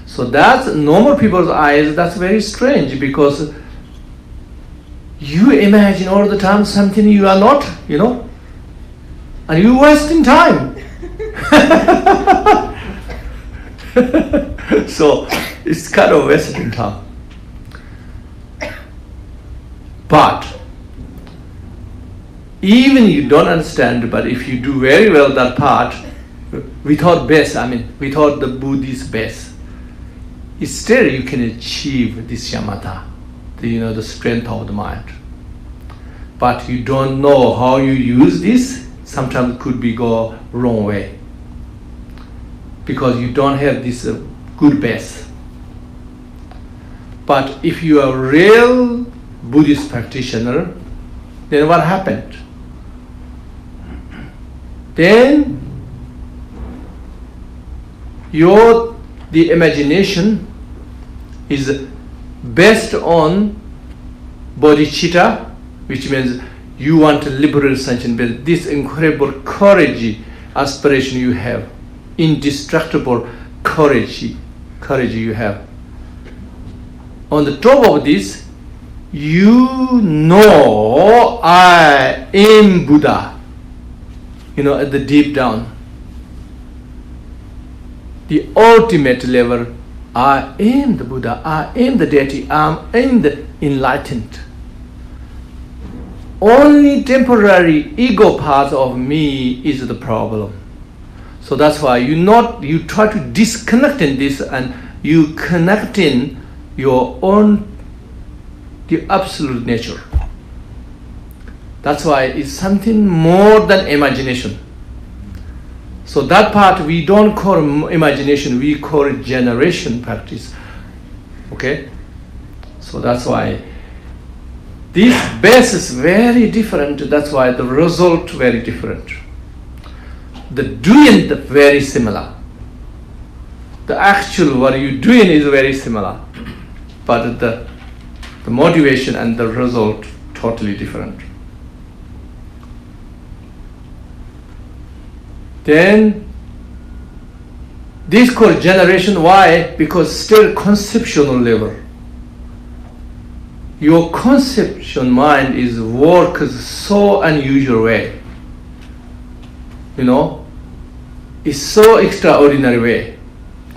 So that's normal people's eyes, that's very strange because you imagine all the time something you are not, and you're wasting time. So it's kind of wasting time. But even you don't understand, but if you do very well that part, without the Buddhist base, still you can achieve this shamatha, the strength of the mind. But you don't know how you use this, sometimes it could be go wrong way. Because you don't have this good base. But if you are a real Buddhist practitioner, then what happened? Then the imagination is based on bodhicitta, which means you want to liberate sentient being. This incredible courage, aspiration you have, indestructible courage you have. On the top of this, you know I am Buddha. At the deep down. The ultimate level, I am the Buddha, I am the deity, I am the enlightened. Only temporary ego part of me is the problem. So that's why you try to disconnect in this and you connect in your own, the absolute nature. That's why it's something more than imagination. So that part we don't call imagination, we call it generation practice. Okay? So that's why this base is very different, that's why the result very different. The doing very similar. The actual what you doing is very similar. But the motivation and the result totally different. Then this called generation. Why? Because still conceptual level. Your conception mind is works so unusual way. It's so extraordinary way.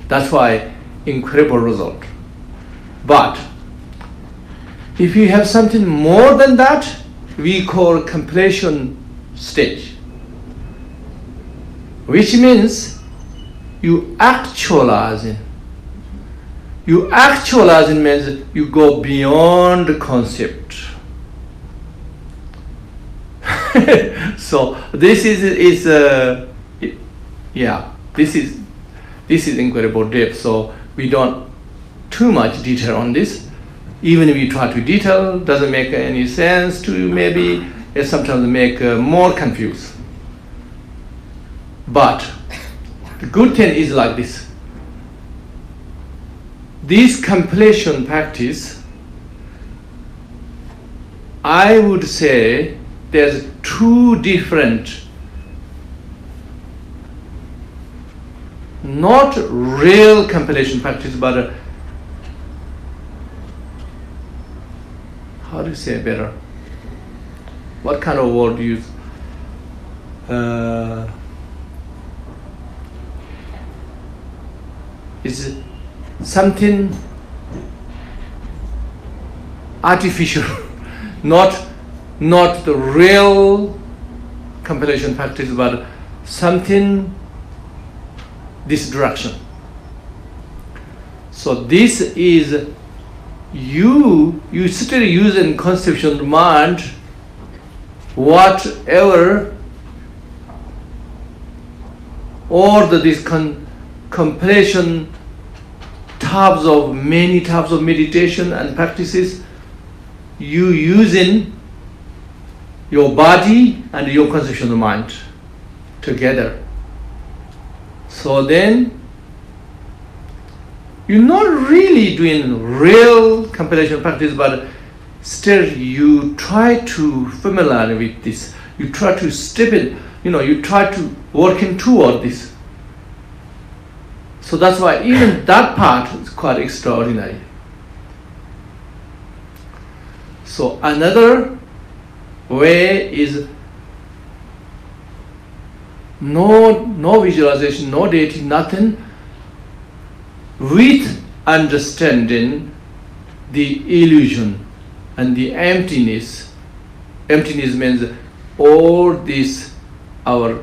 That's why incredible result. But if you have something more than that, we call completion stage. Which means you actualizing. You actualizing means you go beyond the concept. So this is incredible depth. So we don't too much detail on this. Even if we try to detail, doesn't make any sense to maybe it sometimes make more confused. But the good thing is like this. This completion practice, I would say there's two different, not real completion practice, but how do you say better? What kind of word do you use? Is something artificial, not the real compilation practice, but something this direction. So this is you still use in conceptual mind whatever or this compilation many types of meditation and practices you use in your body and your conceptual mind together. So then you're not really doing real compilation practice, but still you try to familiar with this. You try to step in, you try to work in toward this. So that's why even that part is quite extraordinary. So another way is no visualization, no deity, nothing, with understanding the illusion and the emptiness. Emptiness means all this, our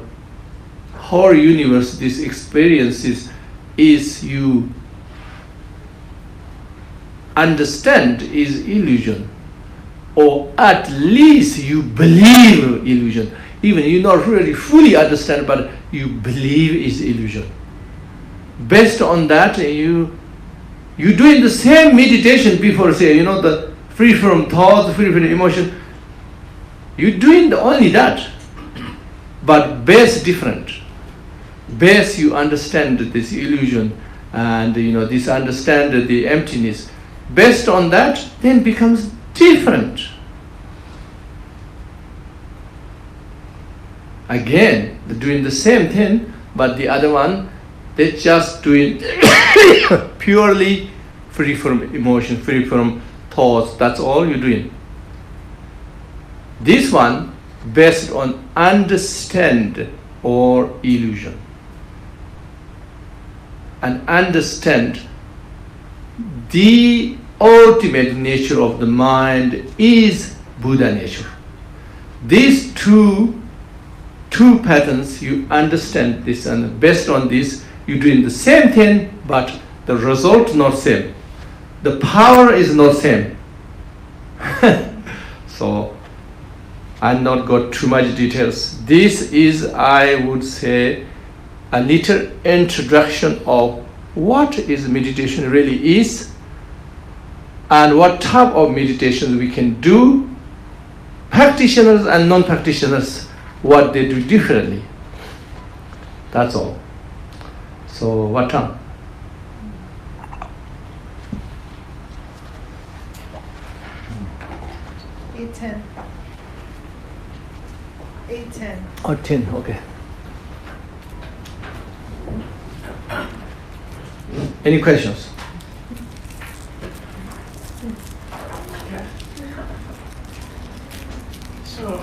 whole universe, these experiences is you understand is illusion, or at least you believe illusion. Even you not really fully understand, but you believe is illusion. Based on that, you doing the same meditation before, say, the free from thoughts, free from emotion. You doing only that, but base different. Base you understand this illusion, and this understand the emptiness. Based on that, then becomes different. Again, they're doing the same thing, but the other one, they're just doing purely free from emotion, free from thoughts. That's all you're doing. This one, based on understand or illusion. And understand the ultimate nature of the mind is Buddha nature. These two patterns, you understand this, and based on this, you're doing the same thing, but the result not same. The power is not same. So, I'll not go too much details. This is, I would say, a little introduction of what is meditation really is, and what type of meditation we can do. Practitioners and non-practitioners, what they do differently. That's all. So what time? Eight 10. 8:10. Oh, 10, okay. Any questions? So,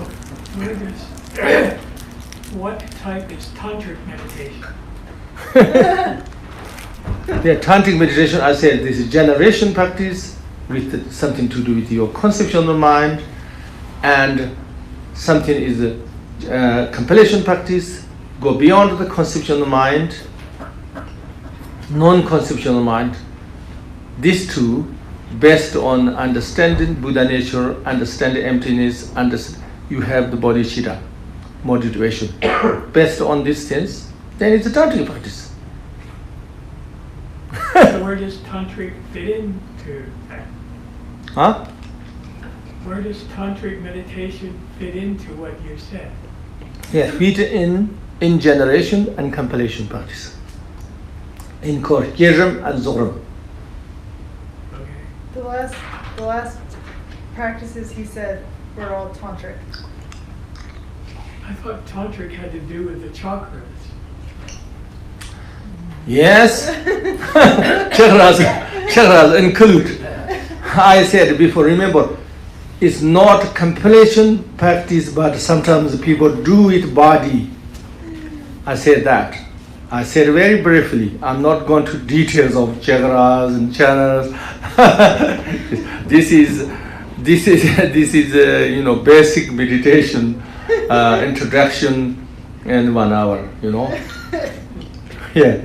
what type is tantric meditation? The tantric meditation, I said, this is generation practice with something to do with your conceptual mind, and something is a compilation practice, go beyond the conceptual mind, non-conceptual mind. These two, based on understanding Buddha nature, understanding emptiness, you have the bodhicitta, motivation. Based on these things, then it's a tantric practice. So where does tantric fit into that? Huh? Where does tantric meditation fit into what you said? Yeah, fit in generation and compilation practice. In Kirm and Zoram. Okay. The last practices he said were all tantric. I thought tantric had to do with the chakras. Yes, chakras include. I said before, remember, it's not completion practice, but sometimes people do it body. I said that. I said very briefly. I'm not going to details of chakras and channels. this is you know, basic meditation introduction in 1 hour. You know. Yeah.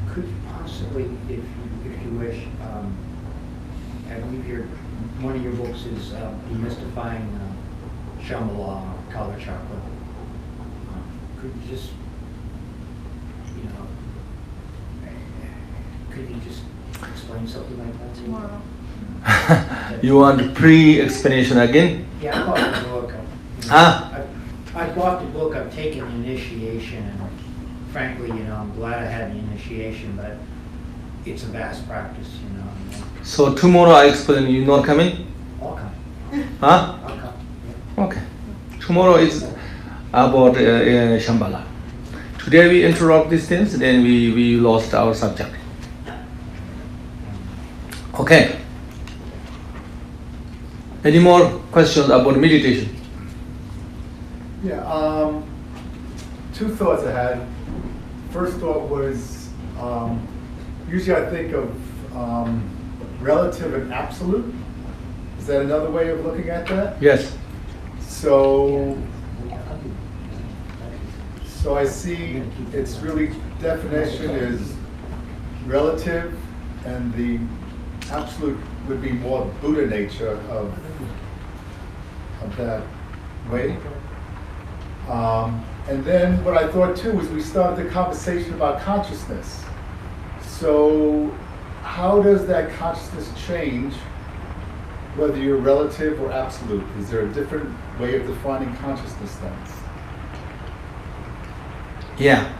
Could you possibly, if you wish, I believe one of your books is Demystifying Shambhala, Color Chakra. Could you just, could you just explain something like that to me? Tomorrow. You want pre-explanation again? Yeah, I bought the book. Huh? I bought the book. I've taken the initiation, and frankly, I'm glad I had the initiation, but it's a vast practice, So tomorrow I explain. You not coming? I'll come. Huh? I'll come. Okay. Tomorrow is about Shambhala. Today we interrupt these things, then we lost our subject. Okay. Any more questions about meditation? Yeah, two thoughts I had. First thought was, usually I think of relative and absolute. Is that another way of looking at that? Yes. So I see its really definition is relative, and the absolute would be more Buddha nature of that way. And then what I thought too was we started the conversation about consciousness. So how does that consciousness change whether you're relative or absolute? Is there a different way of defining consciousness then? Yeah.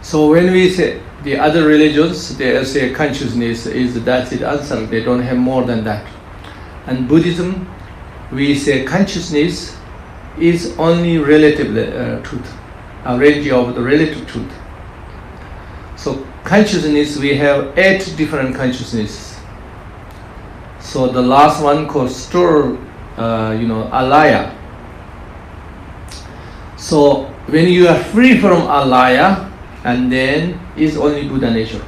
So when we say the other religions, they say consciousness is that's it answer. They don't have more than that. And Buddhism, we say consciousness is only relative truth, a range of the relative truth. So consciousness, we have 8 different consciousnesses. So the last one called store, alaya. So when you are free from alaya, and then is only Buddha nature.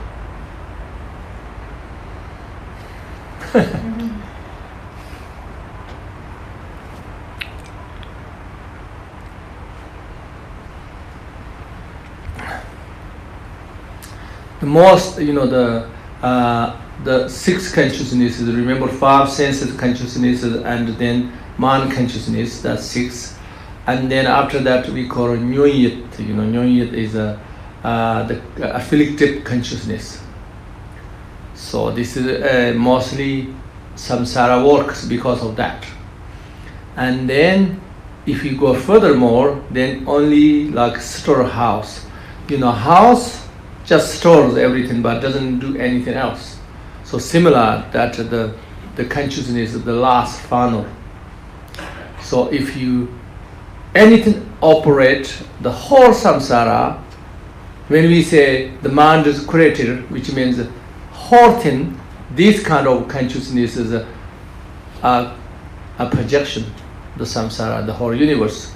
The most, the 6 consciousnesses. Remember 5 senses consciousnesses, and then man consciousness. That's 6. And then after that we call Nyonyit. Nyonyit is the afflictive consciousness. So this is mostly samsara works because of that. And then if you go furthermore, then only like storehouse. House just stores everything but doesn't do anything else. So similar that the consciousness is the last funnel. So if you anything operate the whole samsara, when we say the mind is created, which means the whole thing, this kind of consciousness is a projection, the samsara, the whole universe.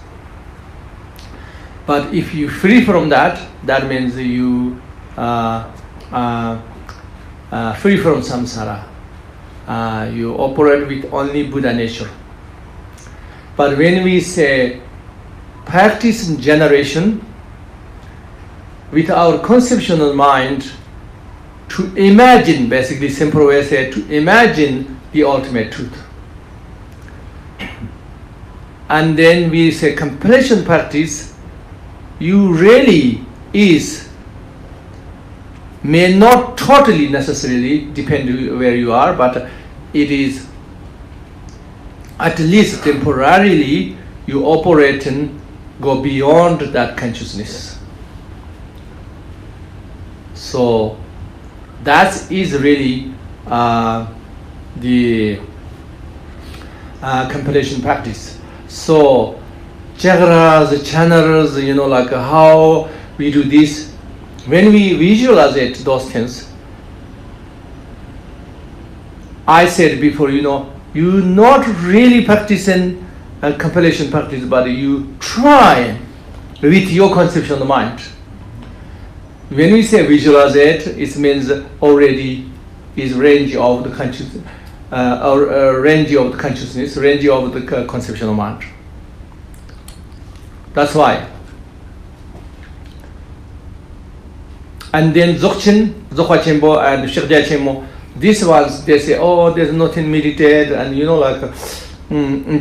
But if you free from that, that means you free from samsara. You operate with only Buddha nature. But when we say practice in generation, with our conceptual mind, to imagine, basically simple way say, to imagine the ultimate truth. And then we say completion practice, you really may not totally necessarily depend where you are, but it is at least temporarily you operate and go beyond that consciousness. So that is really the completion practice. So chakras, channels, like how we do this, when we visualize those things, I said before, you not really practicing compilation practice, but you try with your conception of the mind. When we say visualize it means already is range of the consciousness, or range of the consciousness, range of the conception of mind. That's why. And then Dzogchen, Dzogchen Chenpo and Shekdel Chenpo, these ones, they say, oh, there's nothing meditate, and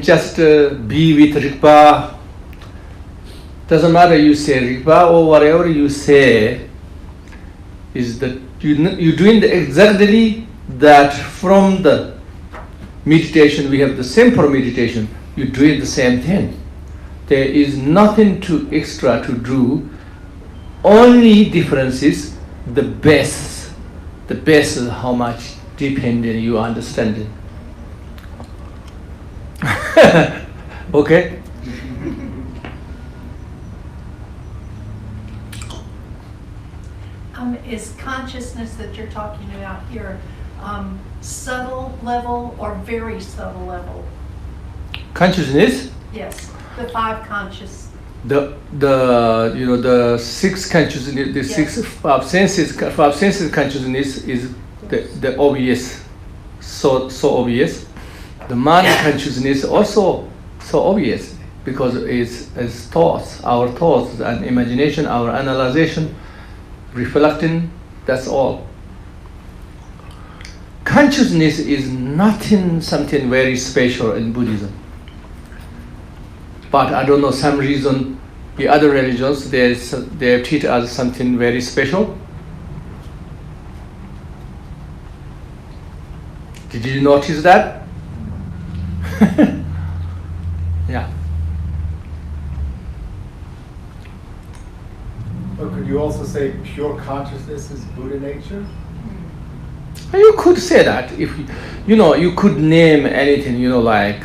just be with Rigpa. Doesn't matter you say Rigpa or whatever you say, is that you're doing exactly that. From the meditation, we have the simple meditation, you're doing the same thing. There is nothing too extra to do. Only difference is the base. The base is how much dependent you understanding. Okay? Is consciousness that you're talking about here subtle level or very subtle level? Consciousness, Yes, the five conscious. the six consciousness, the six five senses consciousness is the obvious, so obvious. The mind consciousness also so obvious because it's thoughts, our thoughts and imagination, our analyzation, reflecting. That's all. Consciousness is nothing, something very special in Buddhism. But I don't know, some reason the other religions they treat as something very special. Did you notice that? Yeah. But could you also say pure consciousness is Buddha nature? You could say that if you could name anything, like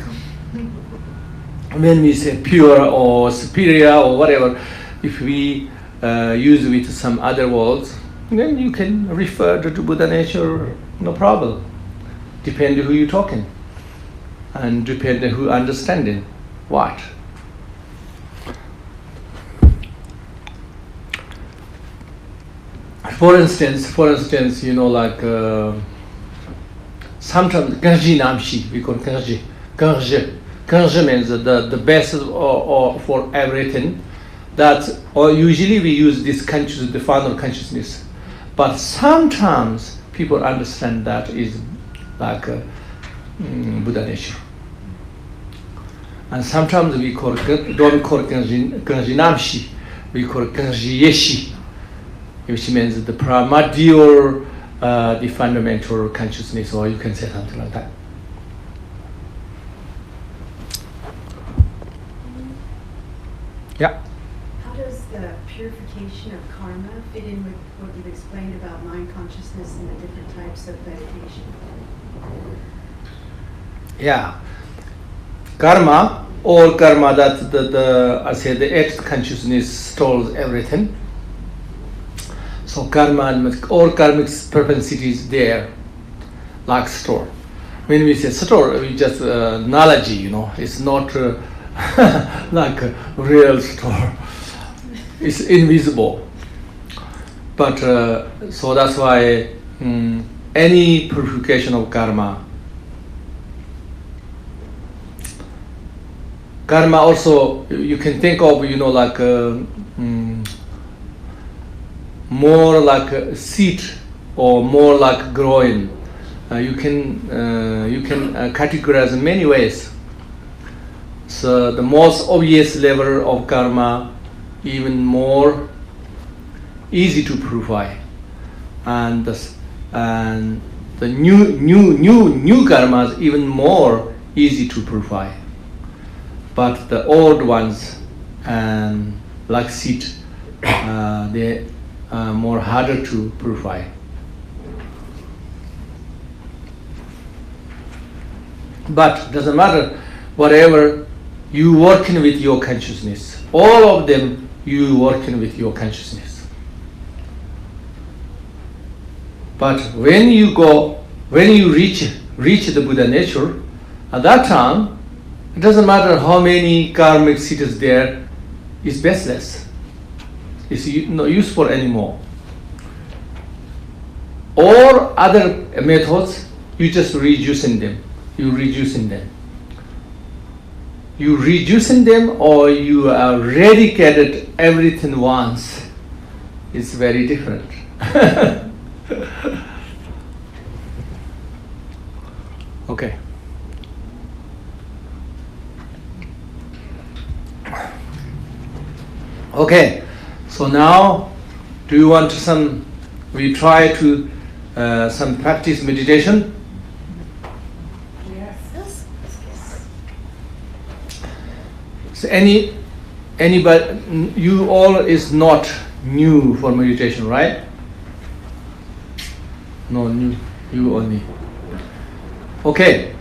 when we say pure or superior or whatever, if we use with some other words, then you can refer to Buddha nature, no problem. Depending who you're talking and depending who understanding what. For instance, like sometimes Ganji Namshi, we call Ganji. Ganji means the best for everything. Or usually we use this consciousness, the final consciousness. But sometimes people understand that is like Buddha nature. And sometimes we don't call Ganji Namshi, we call Ganji Yeshi, which means the primordial, the fundamental consciousness, or you can say something like that. Yeah. How does the purification of karma fit in with what you've explained about mind consciousness and the different types of meditation? Yeah. Karma, all karma, that I say the eighth consciousness stores everything. So karma and all karmic propensities there, like store. When we say store, we just knowledge, it's not like a real store. It's invisible. But so that's why any purification of karma also you can think of like more like a seed or more like growing. You can categorize in many ways. So the most obvious level of karma, even more easy to purify, and the new karmas even more easy to purify. But the old ones, like seed, they are more harder to purify. But doesn't matter, whatever you working with your consciousness, all of them you working with your consciousness. But when you reach the Buddha nature, at that time, it doesn't matter how many karmic cities there, it's baseless. It's not useful anymore. Or other methods, you just reducing them. You reducing them, or you eradicated everything once. It's very different. Okay. Okay. So now, do you want we try to some practice meditation? Yes. So anybody, you all is not new for meditation, right? No, new, you only. Okay,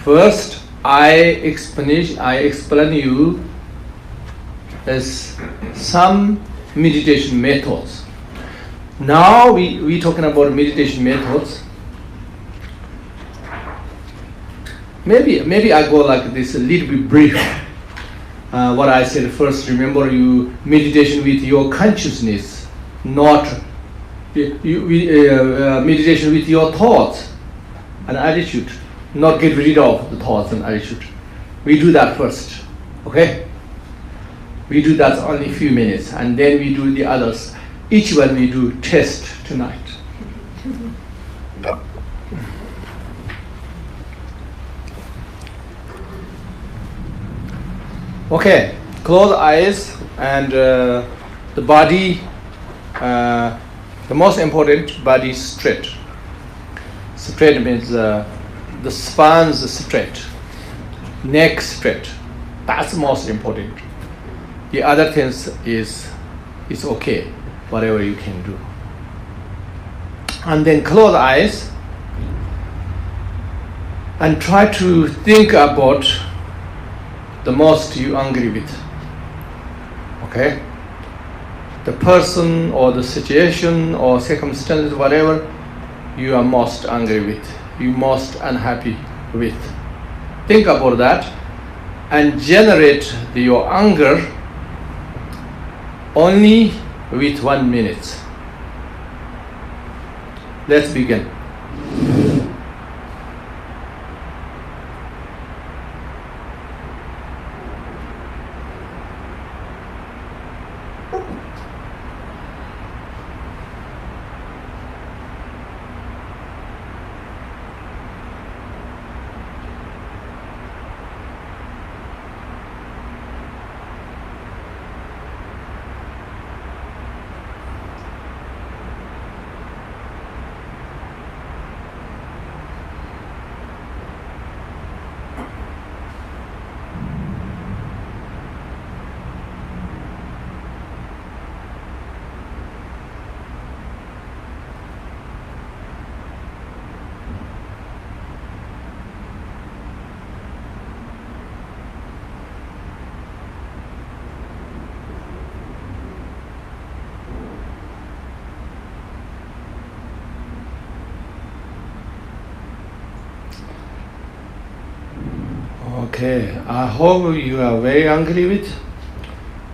first I explain you as some meditation methods. Now we talking about meditation methods. Maybe I go like this, a little bit brief. What I said first, remember you meditation with your consciousness, not meditation with your thoughts and attitude, not get rid of the thoughts and attitude. We do that first, okay? We do that only a few minutes, and then we do the others. Each one we do test tonight. Okay, close eyes and the body, the most important, body straight. Straight means the spine's straight, neck straight. That's the most important. The other things is okay, whatever you can do. And then close eyes and try to think about the most you angry with. Okay? The person or the situation or circumstances, whatever you are most angry with, you most unhappy with. Think about that and generate your anger only with 1 minute. Let's begin. Okay, I hope you are very angry with.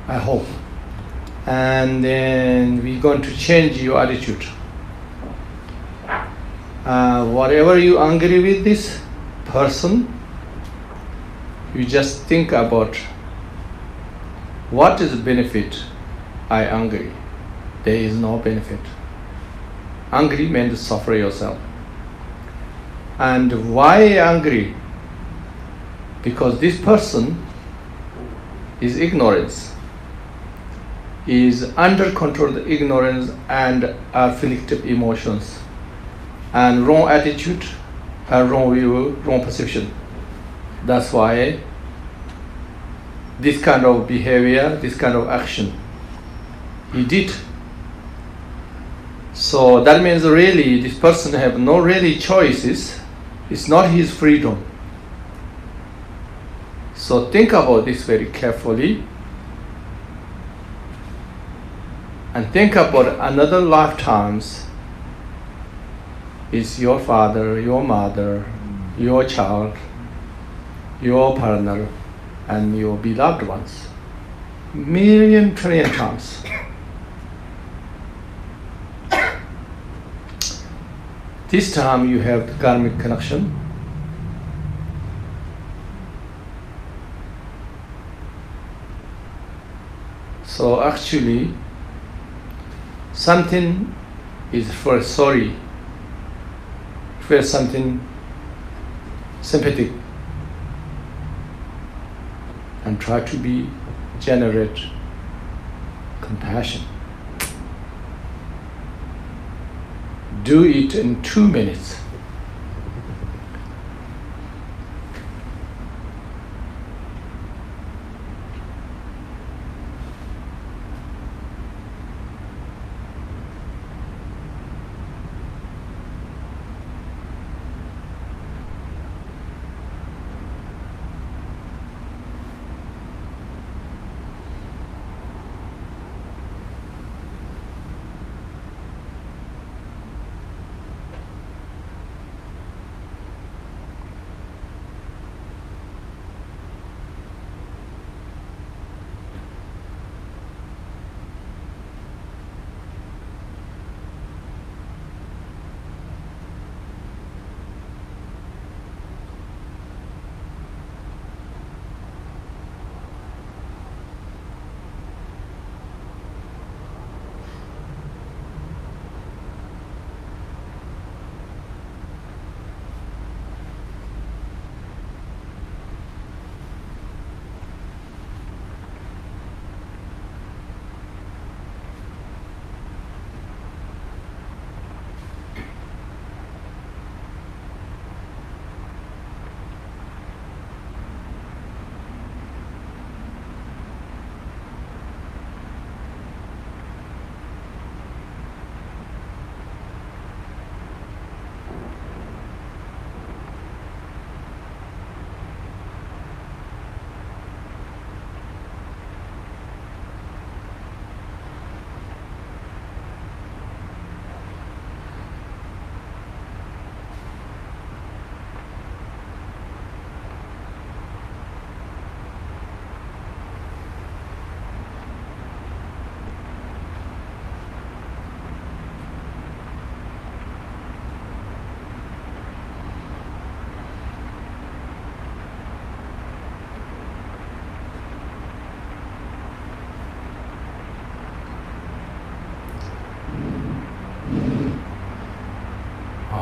I hope. And then we're going to change your attitude. Whatever you angry with this person, you just think about what is the benefit I angry. There is no benefit. Angry means suffer yourself. And why angry? Because this person is ignorance, is under control of ignorance and afflictive emotions, and wrong attitude, and wrong view, wrong perception. That's why this kind of behavior, this kind of action he did. So that means really this person have no really choices. It's not his freedom. So think about this very carefully and think about another lifetimes is your father, your mother, your child, your partner, and your beloved ones. Million, trillion times. This time you have the karmic connection. So actually, something is for sorry, for something sympathetic, and try to be generate compassion. Do it in 2 minutes.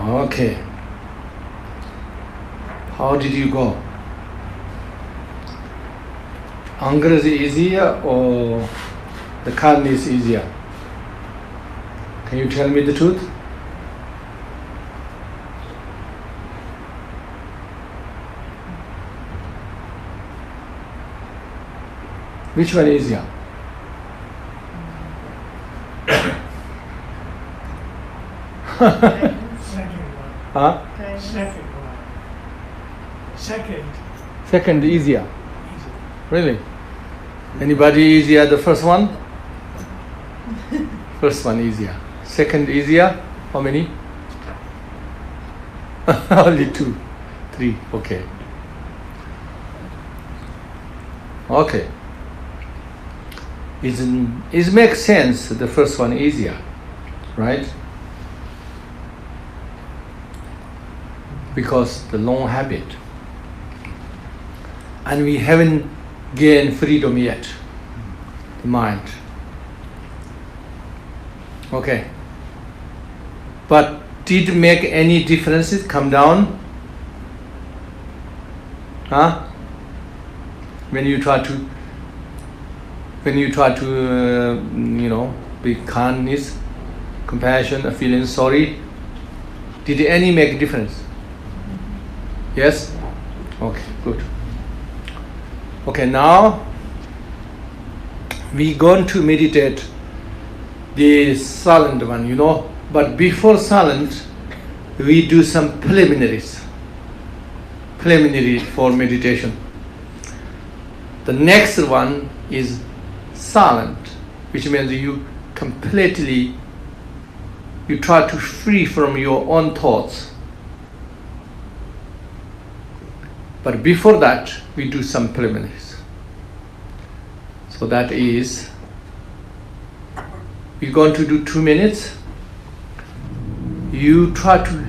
Okay. How did you go? Anger is easier or the karma is easier? Can you tell me the truth? Which one is easier? Second one. Huh? Second one. Second easier. Easy. Really? Anybody easier the first one? First one easier. Second easier? How many? Only 2, 3. Okay. Okay. It makes sense. The first one easier, right? Because the long habit, and we haven't gained freedom yet. The mind. Okay. But did it make any differences? Come down? Huh? When you try to be kindness, compassion, feeling sorry, did any make difference? Yes? Okay, good. Okay, now we're going to meditate the silent one, but before silent, we do some preliminary for meditation. The next one is silent, which means you completely you try to free from your own thoughts. But before that, we do some preliminaries. So that is, we're going to do 2 minutes. You try to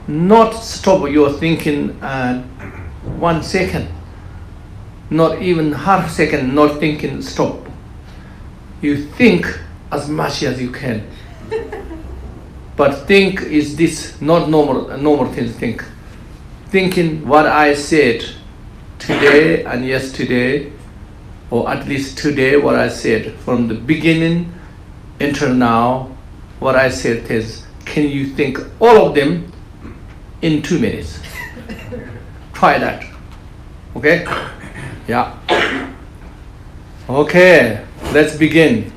not stop your thinking 1 second, not even half second, not thinking, stop. You think as much as you can. But think is this, not normal thing to think. Thinking what I said today and yesterday, or at least today what I said from the beginning until now, what I said is, can you think all of them in 2 minutes? Try that. Okay? Yeah. Okay, let's begin.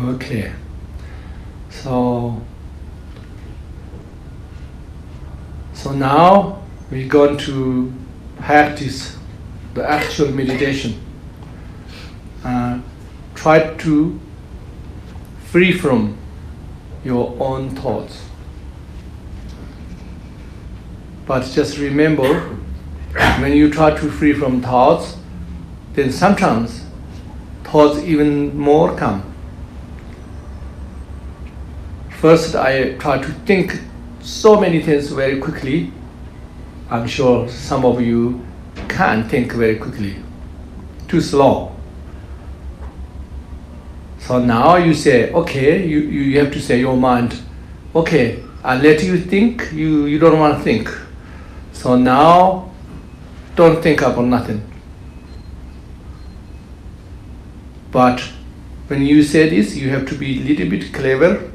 Okay, so now we're going to practice the actual meditation. Try to free from your own thoughts. But just remember, when you try to free from thoughts, then sometimes thoughts even more come. First, I try to think so many things very quickly. I'm sure some of you can't think very quickly, too slow. So now you say, okay, you have to say your mind, okay, I'll let you think, you don't want to think. So now, don't think about nothing. But when you say this, you have to be a little bit clever.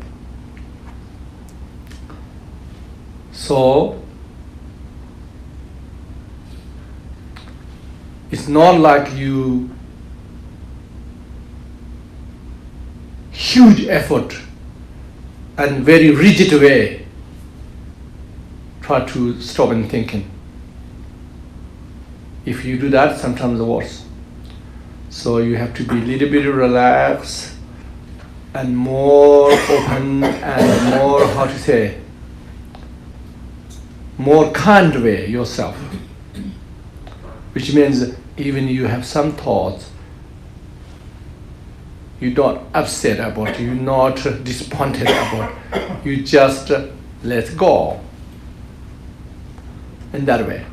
So, it's not like you huge effort and very rigid way try to stop and thinking. If you do that, sometimes it's worse. So you have to be a little bit relaxed and more open and more, how to say, more kind way yourself. Which means even you have some thoughts, you don't upset about, you're not disappointed about, you just let go in that way.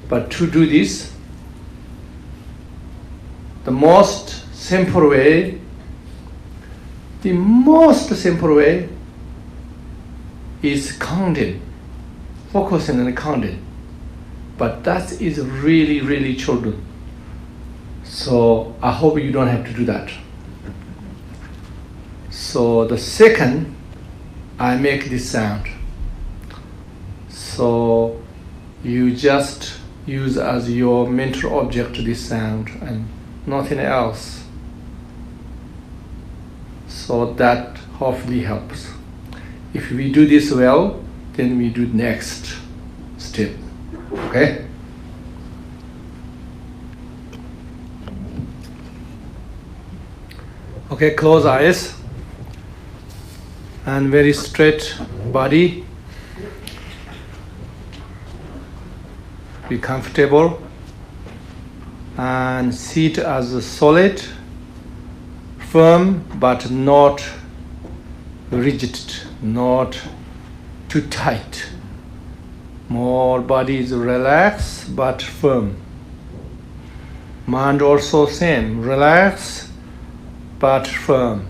But to do this, the most simple way is counting. focusing and counting. But that is really, really children. So I hope you don't have to do that. So the second, I make this sound. So you just use as your mental object this sound and nothing else. So that hopefully helps. If we do this well, then we do next step. Okay? Okay, close eyes and very straight body. Be comfortable and sit as a solid, firm but not rigid, not too tight. More body is relaxed but firm. Mind also same, relaxed but firm.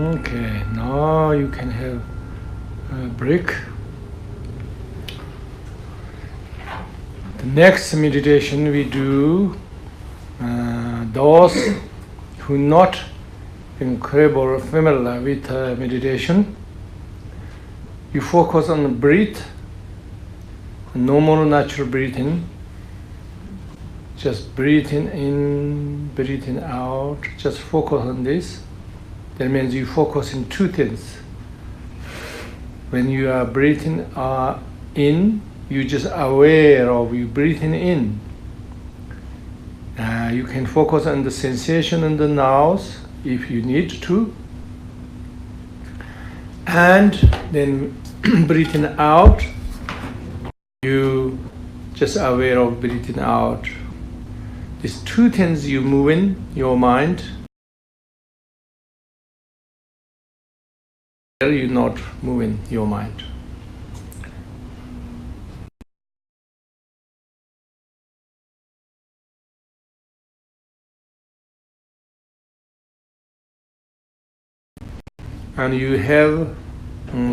Okay, now you can have a break. The next meditation we do, those who not incredible familiar with meditation, you focus on the breath, normal natural breathing. Just breathing in, breathing out. Just focus on this. That means you focus in two things. When you are breathing in, you just aware of you breathing in. You can focus on the sensation in the nose if you need to. And then breathing out, you just aware of breathing out. These two things you move in your mind. You're not moving your mind. And you have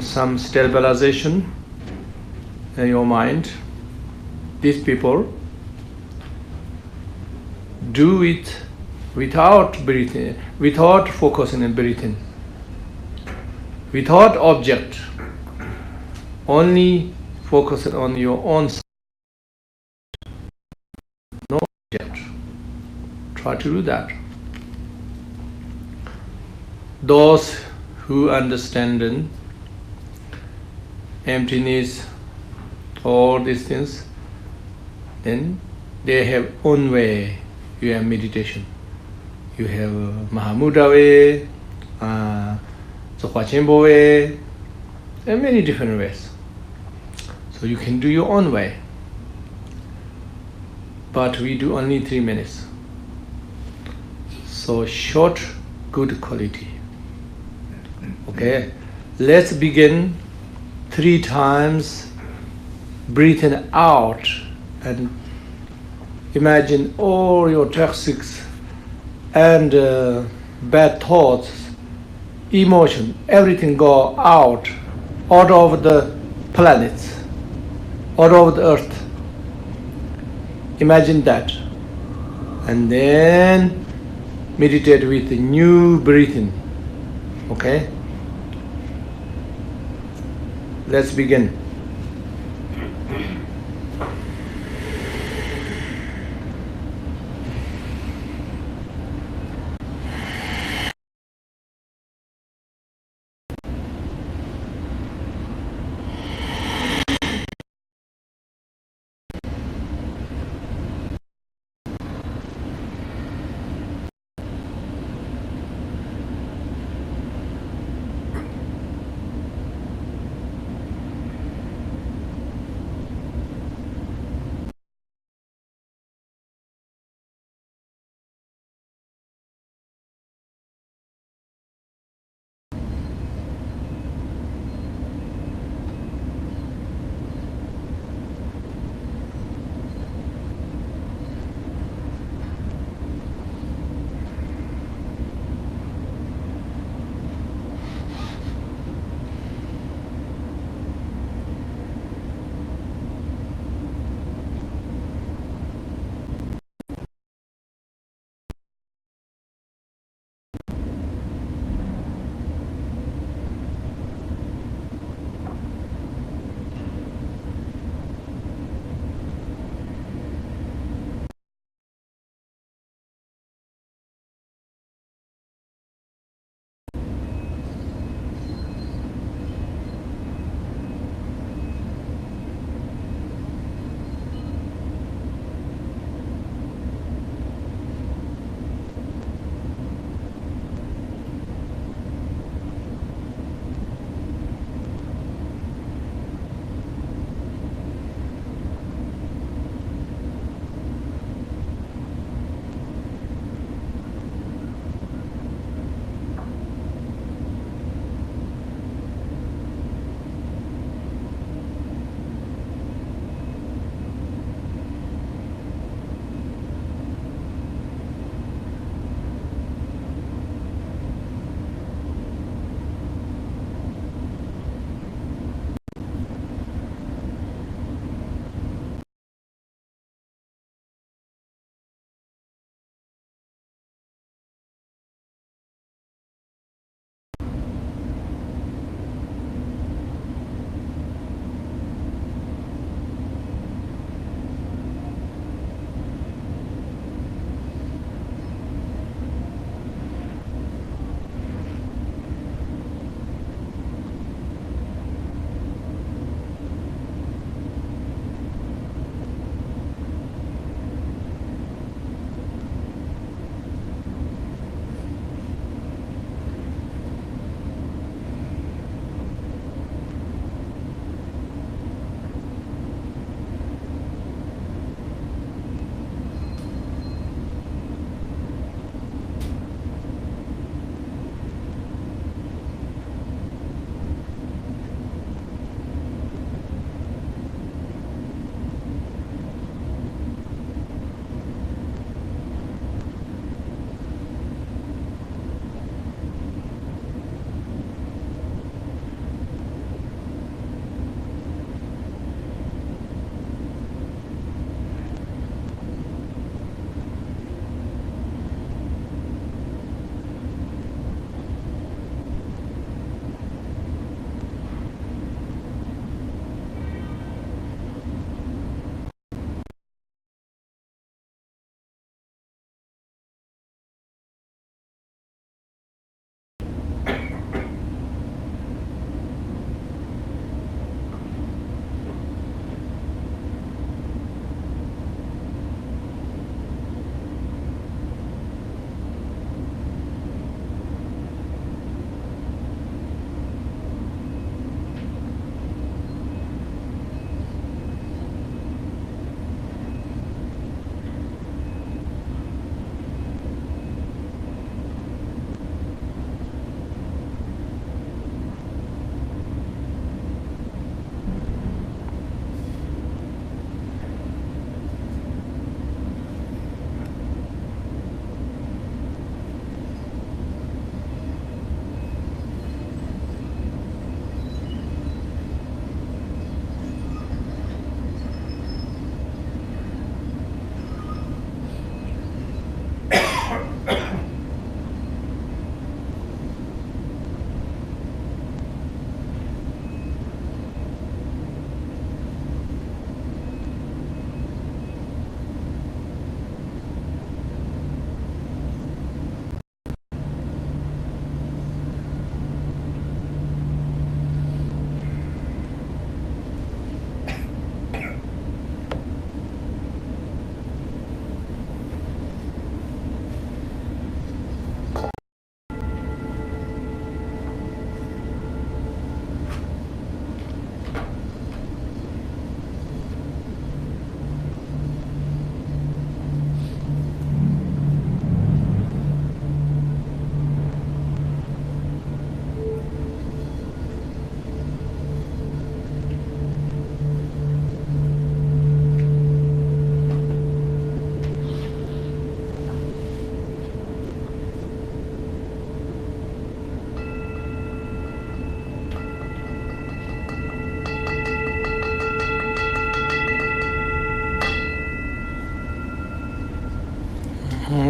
some stabilization in your mind. These people do it without breathing, without focusing on breathing, without object, only focusing on your own side. No object. Try to do that. Those who understand emptiness, all these things, then they have own way. You have meditation. You have Mahamudra way, Sokhwachembo way, and many different ways. So you can do your own way. But we do only 3 minutes. So short, good quality. Okay, let's begin 3 times breathing out and imagine all your toxics and bad thoughts, emotion, everything go out of the planets, out of the earth. Imagine that. And then meditate with the new breathing. Okay? Let's begin.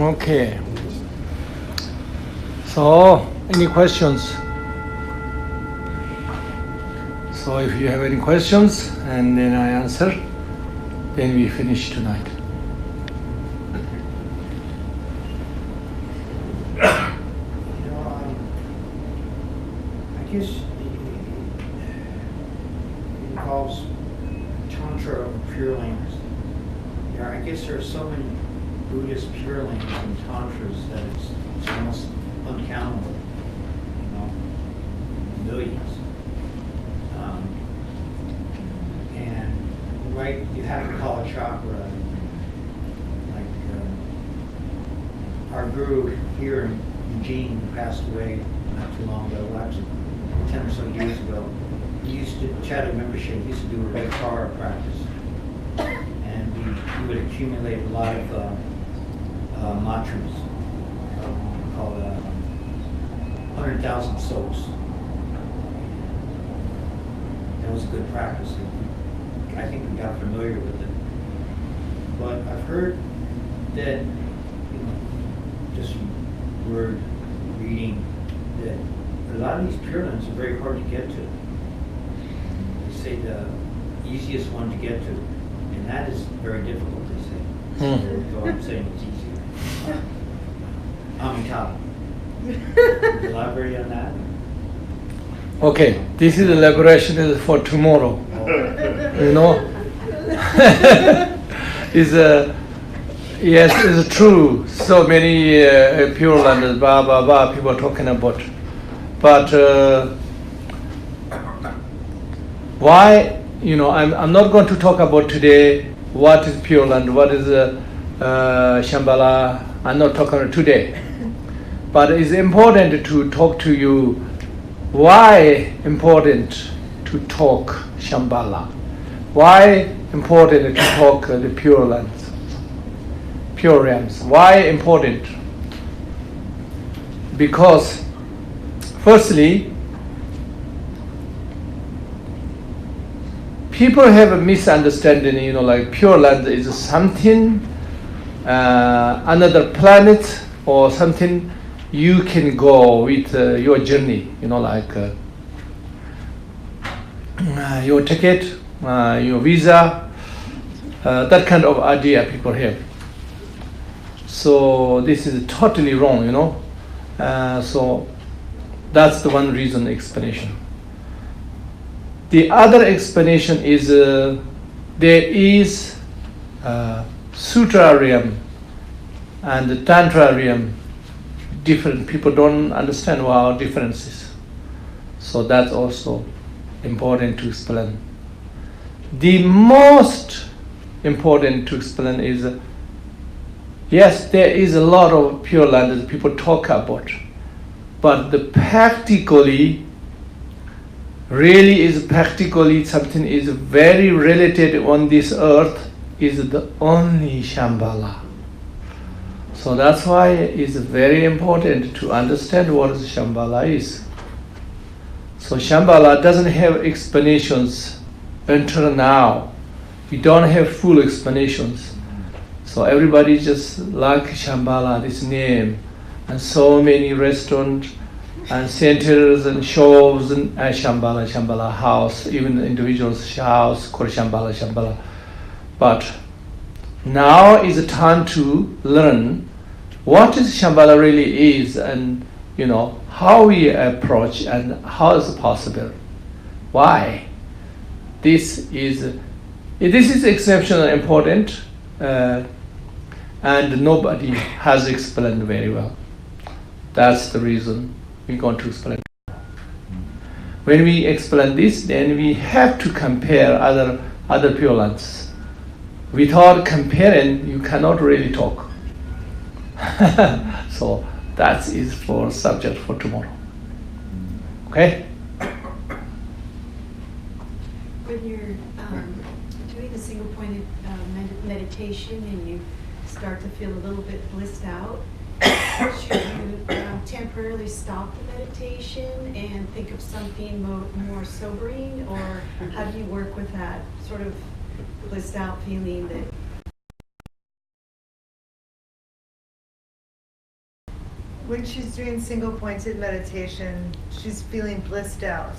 Okay. So, any questions? So, if you have any questions and then I answer, then we finish tonight. You know, I guess it involves Tantra of Pure Lands. Yeah, I guess there are so many Buddhist Pure Lands and Tantras that it's almost uncountable, you know, millions. And right, you have to call a chakra, like our guru here in Eugene, who passed away not too long ago, actually 10 or so years ago. He used to, Chatham membership, he used to do a Vaikara practice. And we would accumulate a lot of mantras, called 100,000 souls. That was a good practice. I think we got familiar with it. But I've heard that, you know, just from word reading, that a lot of these Pure Lands are very hard to get to. They say the easiest one to get to, and that is very difficult, they say. So I'm saying it's easier. Amitabha. Elaborate on that? Okay, this is the liberation is for tomorrow. You know, yes, it's true. So many Pure Lands, blah blah blah, people are talking about. But why? You know, I'm not going to talk about today what is Pure Land, what is Shambhala. I'm not talking about today. But it's important to talk to you. Why important to talk Shambhala? Why important to talk the Pure Lands, Pure Realms? Why important? Because, firstly, people have a misunderstanding. You know, like Pure Land is something, another planet or something. You can go with your journey, you know, like your ticket, your visa, that kind of idea people have. So this is totally wrong, you know. So that's the one reason explanation. The other explanation is there is Sutra realm and the Tantra realm. Different people don't understand what our difference is. So that's also important to explain. The most important to explain is, yes, there is a lot of Pure Land that people talk about, but the practically, really is practically something is very related on this earth is the only Shambhala. So that's why it's very important to understand what Shambhala is. So Shambhala doesn't have explanations until now. We don't have full explanations. So everybody just like Shambhala, this name, and so many restaurants and centers and shows and Shambhala, Shambhala house, even the individual's house called Shambhala, Shambhala. But now is the time to learn what is Shambhala really is, and you know how we approach and how is it possible. Why? This is exceptionally important, and nobody has explained very well. That's the reason we're going to explain. When we explain this, then we have to compare other Pure Lands. Without comparing, you cannot really talk. So that is for subject for tomorrow. Okay? When you're doing the single pointed meditation and you start to feel a little bit blissed out, should you temporarily stop the meditation and think of something more sobering, or how do you work with that sort of blissed out feeling that when she's doing single pointed meditation, she's feeling blissed out.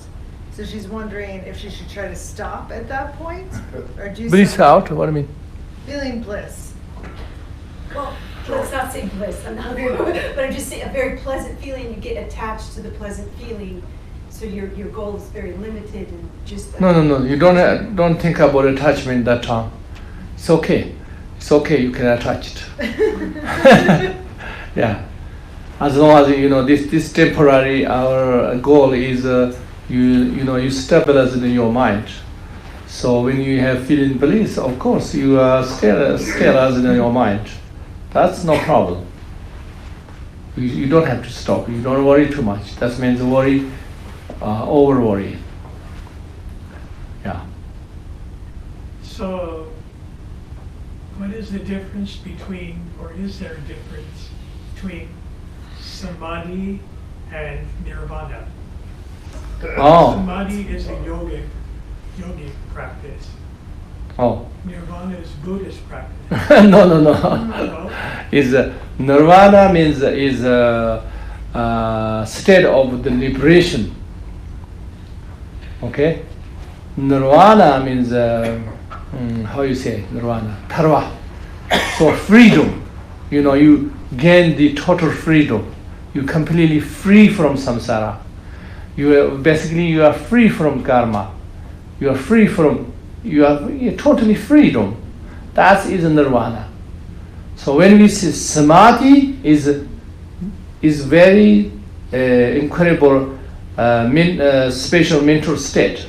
So she's wondering if she should try to stop at that point or do Bliss something. out, what do you mean? Feeling bliss. Well, let's not say bliss, I'm not very good, but I'm just saying a very pleasant feeling, you get attached to the pleasant feeling, so your goal is very limited and just. No, you don't think about attachment that time. It's okay. It's okay, you can attach it. Yeah. As long as you know this temporary, our goal is you stabilize it in your mind. So when you have feeling bliss, of course you are stabilize it in your mind. That's no problem. You don't have to stop. You don't worry too much. That means worry, over worry. Yeah. So, what is the difference between, or is there a difference between samadhi and nirvana? Oh. Samadhi is a yogic practice. Oh. Nirvana is Buddhist practice. No. No? Is nirvana means is state of the liberation. Okay. Nirvana means how you say nirvana? Tarva. So freedom. You gain the total freedom. You completely free from samsara. You are free from karma. You are totally freedom. That is nirvana. So when we say samadhi is very incredible special mental state.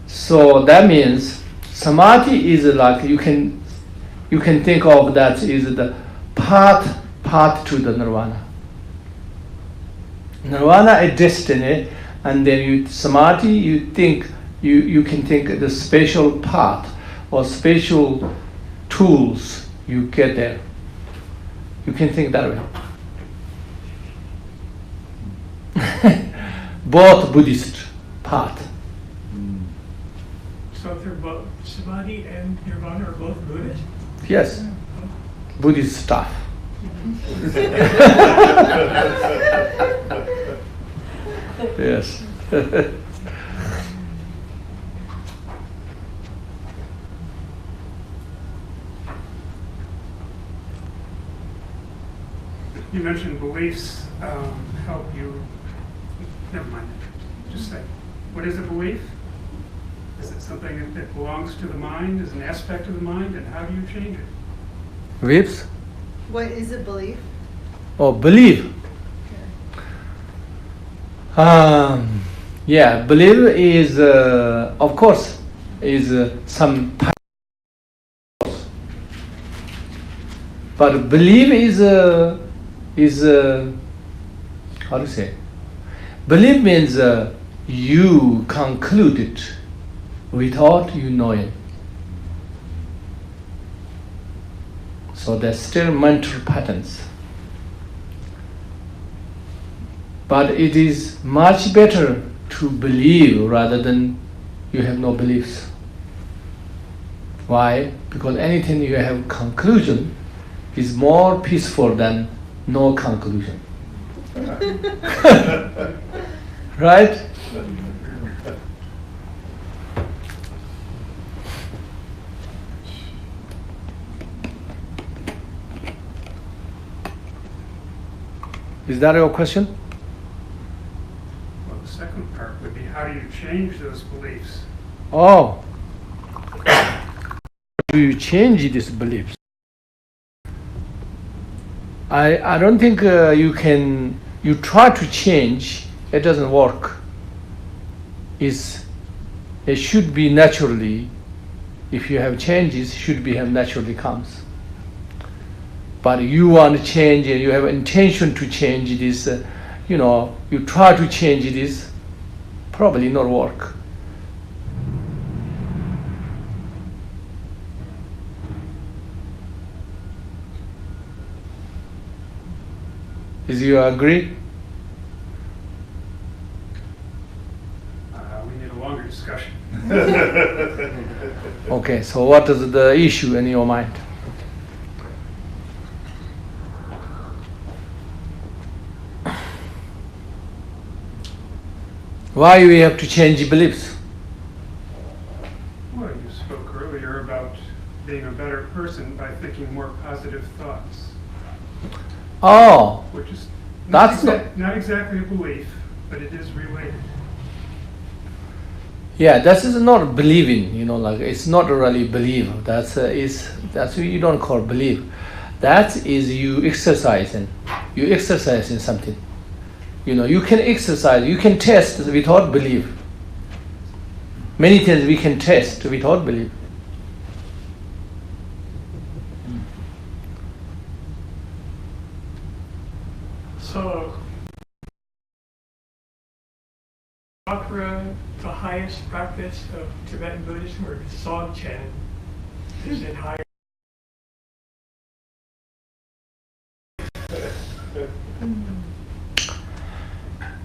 So that means samadhi is like you can think of that is the path to the nirvana. Nirvana is destiny, and then samadhi you can think the special path or special tools you get there. You can think that way. Both Buddhist path. So if they're both, samadhi and nirvana are both Buddhist? Yes, Buddhist stuff. Yes. You mentioned beliefs help you. Never mind. Just say, what is a belief? Is it something that belongs to the mind, is an aspect of the mind, and how do you change it? Whips? What is a belief? Oh, believe. Yeah, believe is, of course, is some type. But believe is how to say? Believe means you conclude it without you knowing. So there's still mental patterns. But it is much better to believe rather than you have no beliefs. Why? Because anything you have conclusion is more peaceful than no conclusion. Right? Is that your question? Well, the second part would be, how do you change those beliefs? Oh. Do you change these beliefs? I don't think you try to change, it doesn't work. It should be naturally, if you have changes, should be have naturally comes. But you want to change and you have intention to change this, you try to change this, probably not work. Is you agree? We need a longer discussion. Okay, so what is the issue in your mind? Why we have to change beliefs? Well, you spoke earlier about being a better person by thinking more positive thoughts, Oh, which is That's not exactly a belief, but it is related. yeah, that is not believing, you know, like it's not really belief. That's what you don't call belief. That is you exercising. You exercising something. You know, you can exercise, you can test without belief. Many things we can test without belief. So, chakra, the highest practice of Tibetan Buddhism, or Dzogchen, is it higher?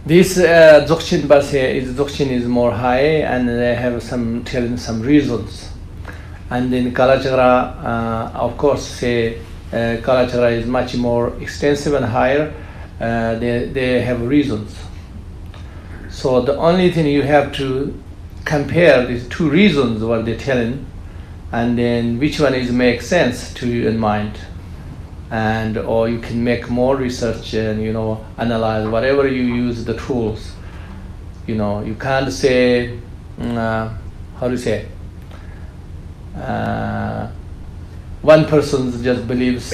This Dzogchen is more high, and they have telling some reasons. And then Kalachakra, of course, Kalachakra is much more extensive and higher. They have reasons. So the only thing you have to compare these two reasons what they're telling, and then which one is make sense to you in mind, and or you can make more research and analyze whatever you use the tools. You can't say how to say. One person just believes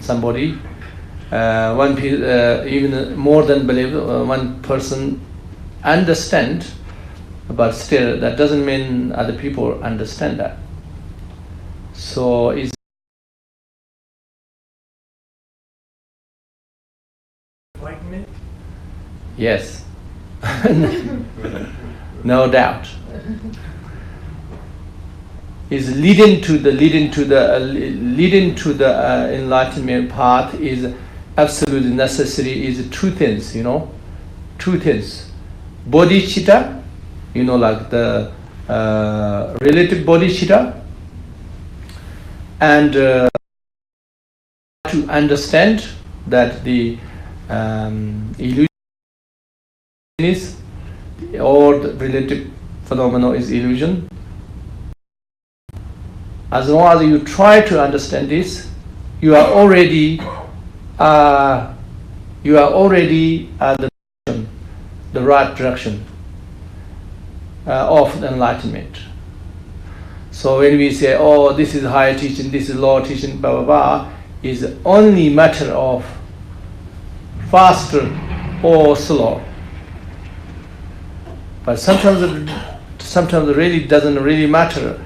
somebody. Even more than believe, one person understand, but still that doesn't mean other people understand that. So is Enlightenment? yes, no doubt. Is leading to the enlightenment path is absolutely necessary. Is two things, two things. Bodhicitta, like the relative bodhicitta, and to understand that the illusion is, or the relative phenomena is illusion. As long as you try to understand this, you are already at the right direction of enlightenment. So when we say, "Oh, this is higher teaching, this is lower teaching," blah blah blah, is only matter of faster or slow. But sometimes it really doesn't really matter.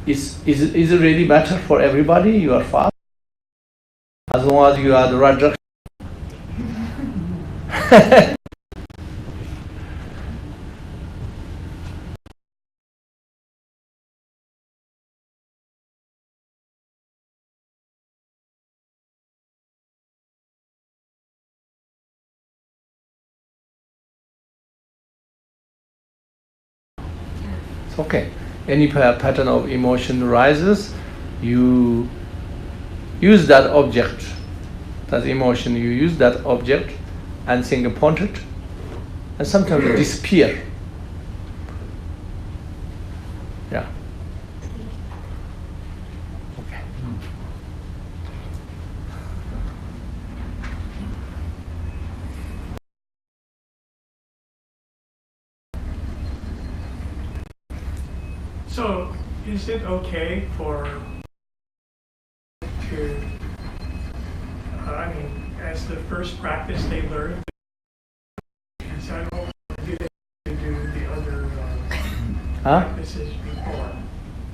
Is it really matter for everybody? You are fast, as long as you are the right direction. It's okay. Any pattern of emotion arises, you use that object, that emotion, you use that object and finger point it, and sometimes it disappear. Yeah. Okay. So, is it okay as the first practice they learn, is that okay to do the other practices before?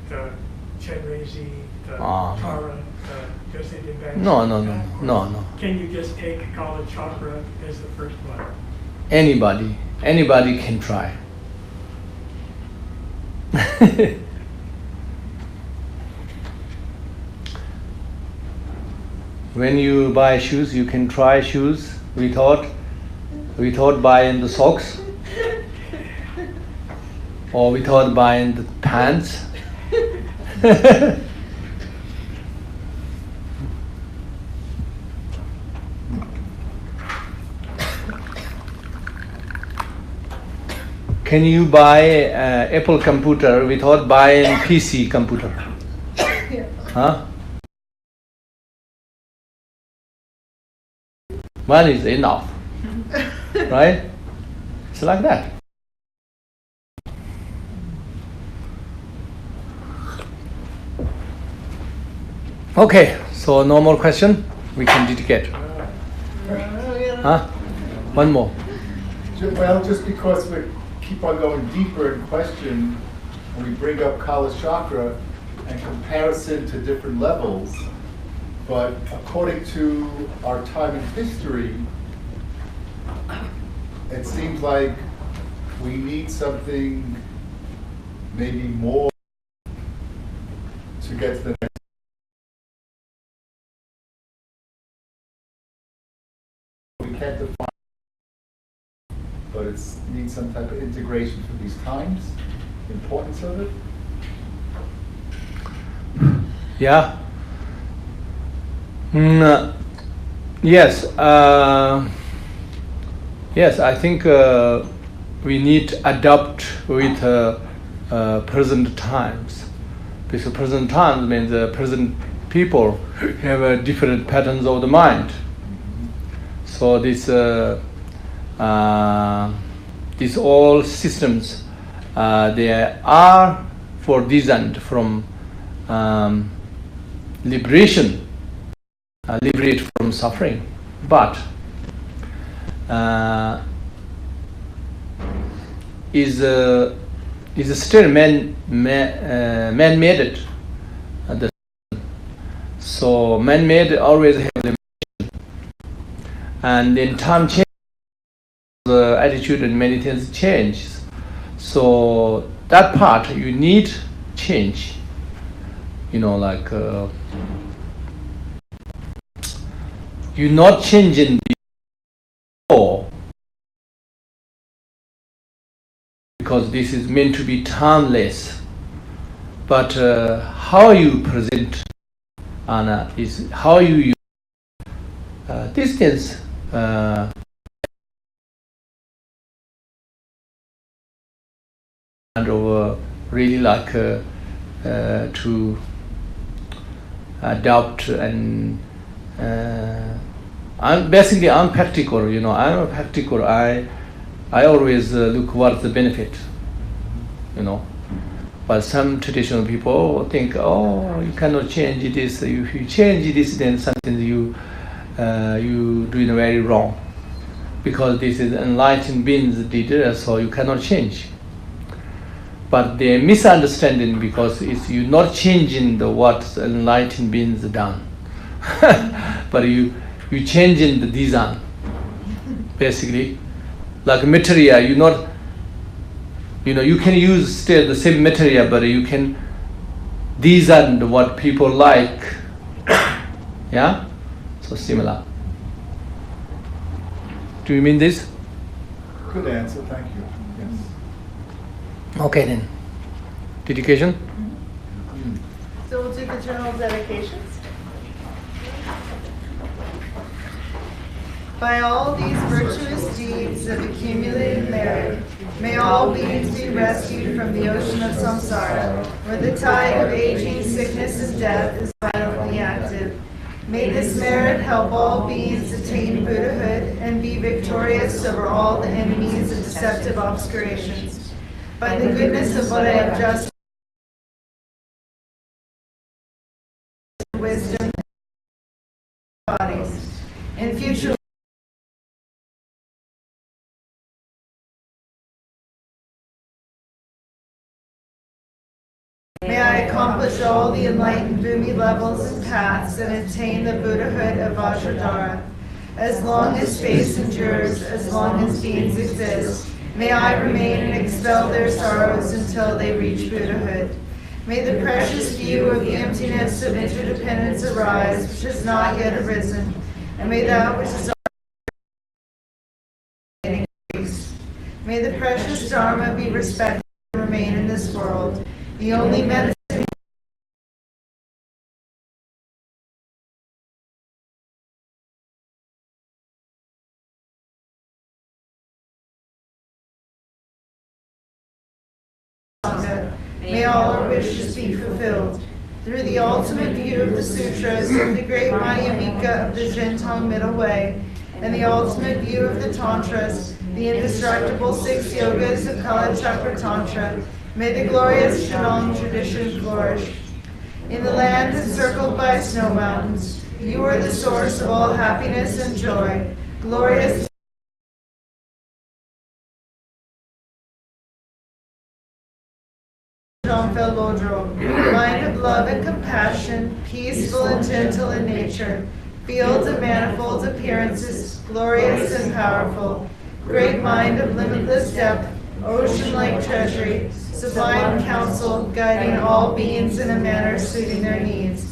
The Chenrezi, the Tara, the Joseph No. Can you just take Kala Chakra as the first one? Anybody can try. When you buy shoes, you can try shoes without buying the socks, or without buying the pants. can you buy Apple computer without buying PC computer? Huh? One is enough, right? It's like that. Okay, so no more question. We can dedicate. Huh? One more. Well, just because we keep on going deeper in question, and we bring up Kala Chakra and comparison to different levels, but according to our time in history, it seems like we need something maybe more to get to the next. We can't define, but it needs some type of integration for these times, the importance of it. Yeah. Yes. Yes, I think we need to adapt with present times. Because present times means present people have different patterns of the mind. So this these all systems they are for designed from liberation, liberate from suffering, but is still man-made. So man-made always have limitation, and in time change, the attitude and many things change. So that part you need change. You know, like you're not changing the law because this is meant to be timeless. But how you present Anna is how you use distance. And over really like to adopt and I'm practical. You know, I'm a practical. I always look what's the benefit. You know, but some traditional people think, oh, you cannot change this. If you change this, then something you doing very wrong, because this is enlightened beings did, so you cannot change. But they're misunderstanding because it's you not changing the what enlightened beings done, but you changing the design. Basically, like material, you not, you know, you can use still the same material, but you can design what people like. Yeah, so similar. Do you mean this? Good answer, thank you. Yes. Okay then. Dedication? So we'll do the general dedications. By all these virtuous deeds of accumulated merit, may all beings be rescued from the ocean of samsara, where the tide of aging, sickness, and death is violently active. May this merit help all beings attain Buddhahood and be victorious over all the enemies of deceptive obscurations. By the goodness of what I have just wisdom bodies. In future may I accomplish all the enlightened Bhumi levels and paths and attain the Buddhahood of Vajradhara. As long as space endures, as long as beings exist, may I remain and expel their sorrows until they reach Buddhahood. May the precious view of the emptiness of interdependence arise, which has not yet arisen, and may that which is increase. May the precious Dharma be respected and remain in this world. The only medicine May all our wishes be fulfilled. Through the ultimate view of the sutras of the great Madhyamika of the Zhentong Middle Way, and the ultimate view of the Tantras, the indestructible 6 yogas of Kalachakra Tantra, may the glorious Shinong tradition flourish. In the land encircled by snow mountains, you are the source of all happiness and joy. Glorious Jean-Phil Lodro, mind of love and compassion, peaceful and gentle in nature, fields of manifold appearances, glorious and powerful, great mind of limitless depth, ocean-like treasury, sublime counsel, guiding all beings in a manner suiting their needs.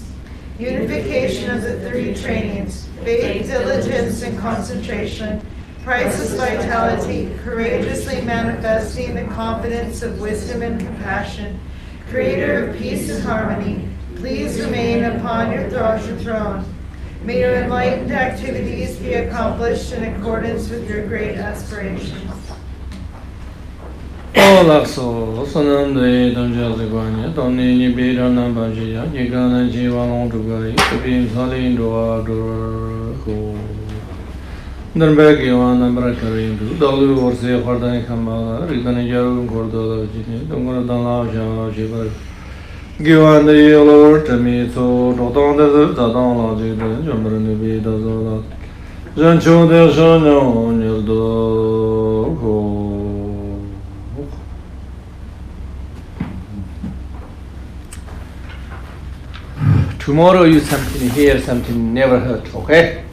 Unification of the 3 trainings, faith, diligence, and concentration, priceless vitality, courageously manifesting the confidence of wisdom and compassion, creator of peace and harmony, please remain upon your throne. May your enlightened activities be accomplished in accordance with your great aspirations. Hola, so Sanande, Donjaziguanya, Doni, Bidana Bajia, Yigana Jivan Dugai, Sabin Salin Duadur, Nurbegiwan, Nambrakarin, Dolu or Say Hardai Kamala, Ritanajaru, Gordo, Dungradana, Jivar. Given the yellow to me, so Doton the Zadon, Jumber be the Zola. Jancho de Jono, Nildo. Tomorrow you something hear, something never heard, okay?